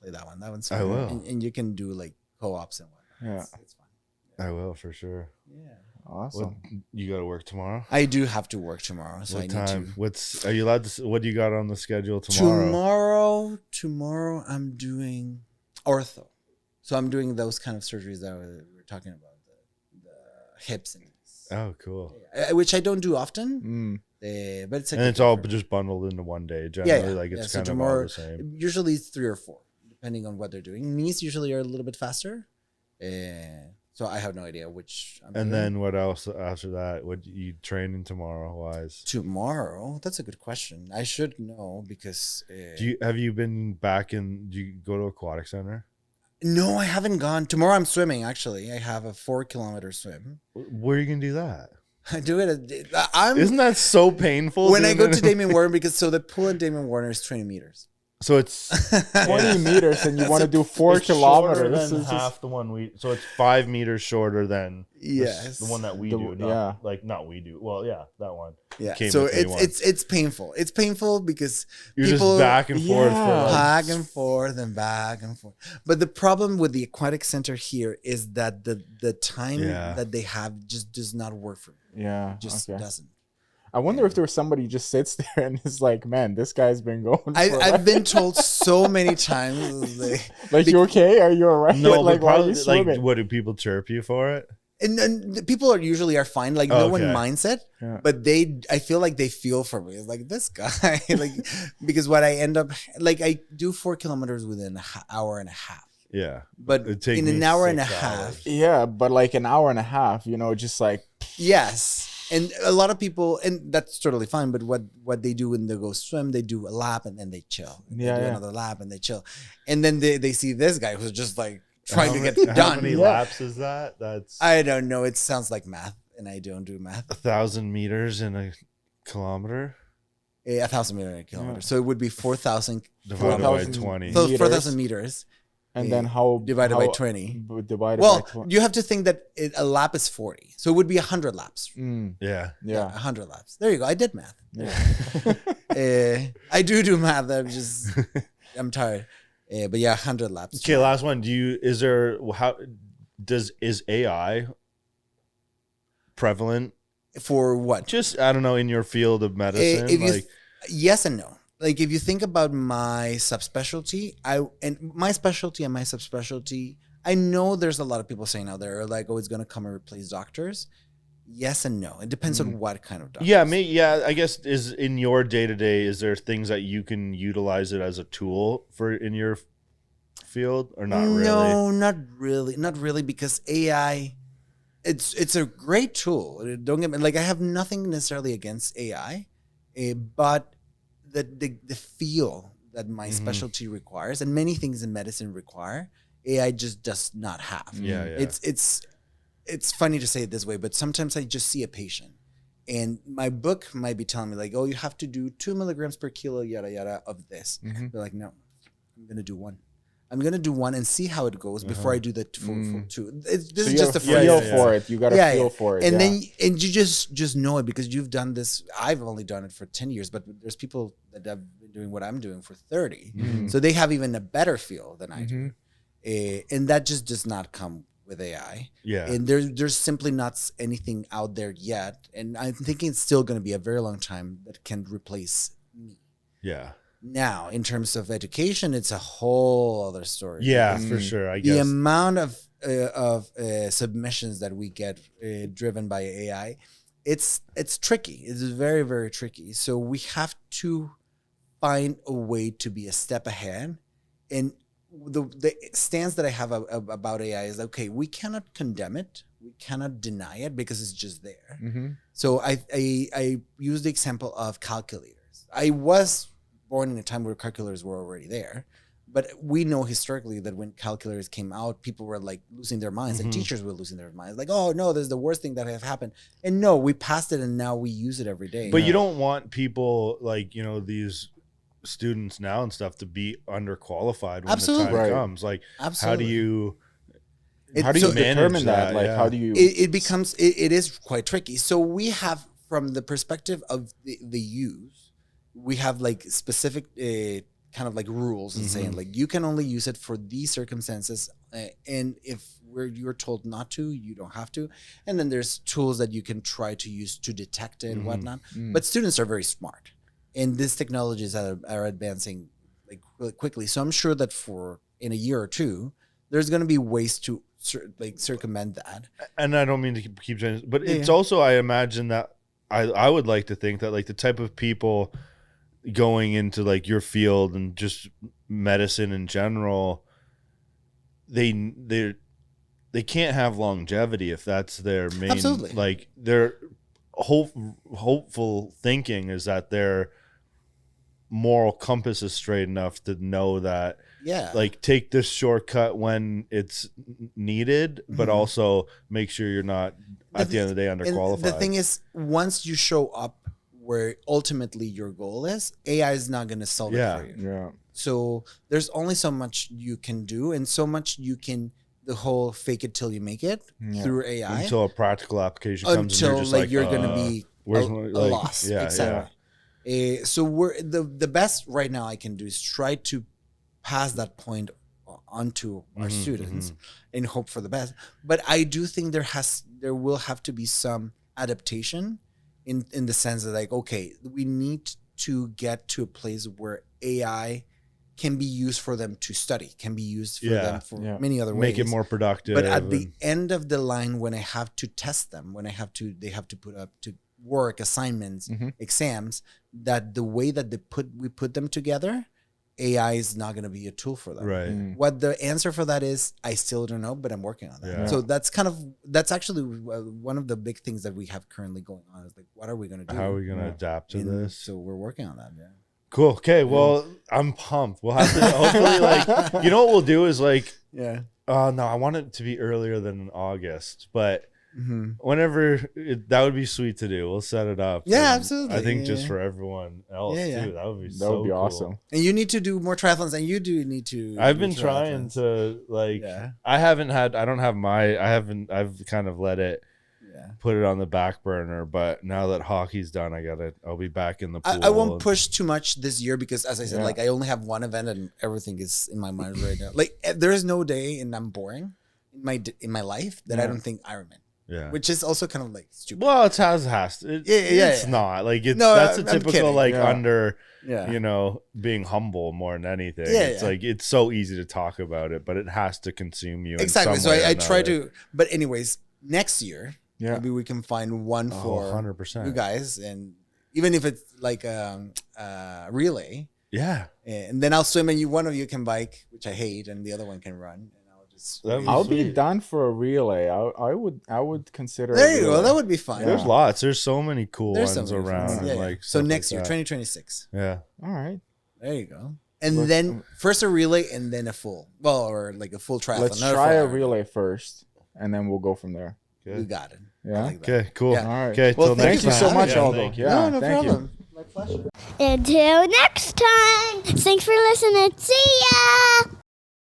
play that one. That one's fun.
I will.
And you can do like co-ops and whatnot.
Yeah.
It's fun.
I will for sure.
Yeah.
Awesome.
You got to work tomorrow?
I do have to work tomorrow, so
what
I need
time?
to.
Are you allowed to? What do you got on the schedule tomorrow?
Tomorrow I'm doing ortho, so I'm doing those kind of surgeries that we were talking about, the hips and knees.
Oh, cool.
Which I don't do often, but it's
and it's all just bundled into one day. Generally, like it's kind of all the same.
Usually it's 3 or 4, depending on what they're doing. Knees usually are a little bit faster. So I have no idea which.
And then what else after that? What you training tomorrow wise?
Tomorrow, that's a good question. I should know because.
Have you been back in? Do you go to aquatic center?
No, I haven't gone. Tomorrow I'm swimming. Actually, I have a 4-kilometer swim.
Where are you gonna do that?
I do it.
Isn't that so painful?
When I go to Damien Warner, because the pool in Damien Warner is 20 meters.
So it's
20 meters, and you want to do 4 kilometers.
This is half the one we. So it's 5 meters shorter than
the
one that we do. Not we do. Well, yeah, that one.
Yeah. So it's painful. It's painful because
you're people, just back and forth,
back and forth and back and forth. But the problem with the aquatic center here is that the time that they have just does not work for me.
Yeah,
just doesn't.
I wonder if there's somebody who just sits there and is like, man, this guy's been going.
I've been told so many times.
Like, you okay? Are you all right?
No,
like,
but probably, like, what do people chirp you for it?
And the people usually are fine. Like, no one minds it. Yeah. But I feel like they feel for me. It's like, this guy. Like, because what I end up, like, I do 4 kilometers within an hour and a half.
Yeah.
But in an hour and a half.
Yeah, but like an hour and a half, just like.
Yes. And a lot of people, and that's totally fine, but what they do when they go swim, they do a lap and then they chill. They do another lap and they chill. And then they see this guy who's just like trying to get done.
How many laps is that?
I don't know. It sounds like math, and I don't do math.
1,000 meters in a kilometer?
1,000 meters in a kilometer. So it would be 4,000
divided by 20.
So 4,000 meters.
And then how
divided by 20?
Divided by 20.
You have to think that a lap is 40, so it would be 100 laps.
Yeah,
100 laps. There you go. I did math. Yeah. I do math. I'm tired. But yeah, 100 laps.
Okay, last one. Is AI prevalent
for what?
Just I don't know, in your field of medicine.
Yes and no. Like, if you think about my subspecialty, my specialty and my subspecialty, I know there's a lot of people saying out there like, oh, it's going to come and replace doctors. Yes and no. It depends on what kind of doctor.
Yeah, I guess is in your day-to-day, is there things that you can utilize it as a tool for in your field or not really?
No, not really. Not really, because AI, it's a great tool. Don't get me, like, I have nothing necessarily against AI, but the feel that my specialty requires, and many things in medicine require, AI just does not have.
Yeah.
It's funny to say it this way, but sometimes I just see a patient and my book might be telling me like, oh, you have to do 2 milligrams per kilo, yada, yada, of this. They're like, no, I'm going to do 1. I'm gonna do one and see how it goes before I do the full two. This
So
is
you
just
gotta
a free.
feel for it. You gotta feel for it.
And
yeah.
then and you just know it because you've done this. I've only done it for 10 years, but there's people that have been doing what I'm doing for 30. So they have even a better feel than I do. And that just does not come with AI.
Yeah.
And there's simply not anything out there yet. And I'm thinking it's still going to be a very long time that can replace me.
Yeah.
Now, in terms of education, it's a whole other story.
Yeah, for sure. I
The
guess.
amount of submissions that we get driven by AI, it's tricky. It's very, very tricky. So we have to find a way to be a step ahead. And the stance that I have about AI is, okay, we cannot condemn it. We cannot deny it because it's just there. So I use the example of calculators. I was born in a time where calculators were already there. But we know historically that when calculators came out, people were like losing their minds and teachers were losing their minds. Like, oh no, this is the worst thing that have happened. And no, we passed it and now we use it every day.
But you don't want people like, you know, these students now and stuff to be underqualified when the time comes. Like, how do you
manage
determine
that? Like, how do you?
It becomes, it is quite tricky. So we have, from the perspective of the use, we have like specific kind of like rules and saying like you can only use it for these circumstances, and if you're told not to, you don't have to. And then there's tools that you can try to use to detect it and whatnot. But students are very smart, and these technologies are advancing like really quickly. So I'm sure that in a year or two, there's going to be ways to circumvent that.
And I don't mean to keep saying, but it's also, I imagine that I would like to think that like the type of people going into like your field and just medicine in general, they can't have longevity if that's their main.
Absolutely.
Like their hopeful thinking is that their moral compass is straight enough to know that like take this shortcut when it's needed, but also make sure you're not at the end of the day underqualified.
And the thing is, once you show up where ultimately your goal is, AI is not going to solve it for you.
Yeah.
So there's only so much you can do, and so much you can, the whole fake it till you make it through AI.
Until a practical application comes, and you're just like
you're going to be a
like,
loss.
Yeah,
exactly. So we're the best right now I can do is try to pass that point onto our students and hope for the best. But I do think there will have to be some adaptation in the sense that like, okay, we need to get to a place where AI can be used for them to study, can be used for them for many other ways.
Make it more productive.
But at the end of the line, when I have to test them, when they have to put up to work, assignments, exams, that the way that we put them together, AI is not going to be a tool for them.
Right.
What the answer for that is, I still don't know, but I'm working on that.
Yeah.
So that's actually one of the big things that we have currently going on is like, what are we going to do?
How are we going to adapt to this?
So we're working on that. Yeah.
Cool. Okay. Well, I'm pumped. We'll have to hopefully like, you know what we'll do is like, no, I want it to be earlier than in August, but whenever that would be sweet to do. We'll set it up.
Yeah,
And
absolutely.
I think just for everyone else too, that would be so cool.
Awesome.
And you need to do more triathlons, and you do need to.
I've been trying to like. I've kind of let it. Put it on the back burner, but now that hockey's done, I'll be back in the pool.
I won't push too much this year because, as I said, like I only have one event and everything is in my mind right now. Like there is no day, and I'm boring in my life that I don't think Ironman.
Yeah,
which is also kind of like stupid.
Well, it's it's not like that's a typical under you know, being humble more than anything. It's like it's so easy to talk about it, but it has to consume you.
Exactly.
In
So
some way
I
or
try
another.
to, but anyways, next year. Yeah. Maybe we can find one for
100%.
you guys, and even if it's like a relay.
Yeah.
And then I'll swim, and one of you can bike, which I hate, and the other one can run. And
I'll be done for a relay. I would consider.
There you go. That would be fun.
There's lots. There's so many cool ones around.
Yeah,
like
so next
like
year, 2026.
Yeah.
All right.
There you go. And then first a relay, and then a full. Well, or like a full triathlon.
Let's try a relay first, and then we'll go from there.
Good.
You got it.
Yeah.
Like
okay. Cool.
Yeah.
All right. Okay.
Well,
thank you so much, Aldo.
Yeah. No
thank
problem.
You.
My pleasure.
Until next time. Thanks for listening. See ya.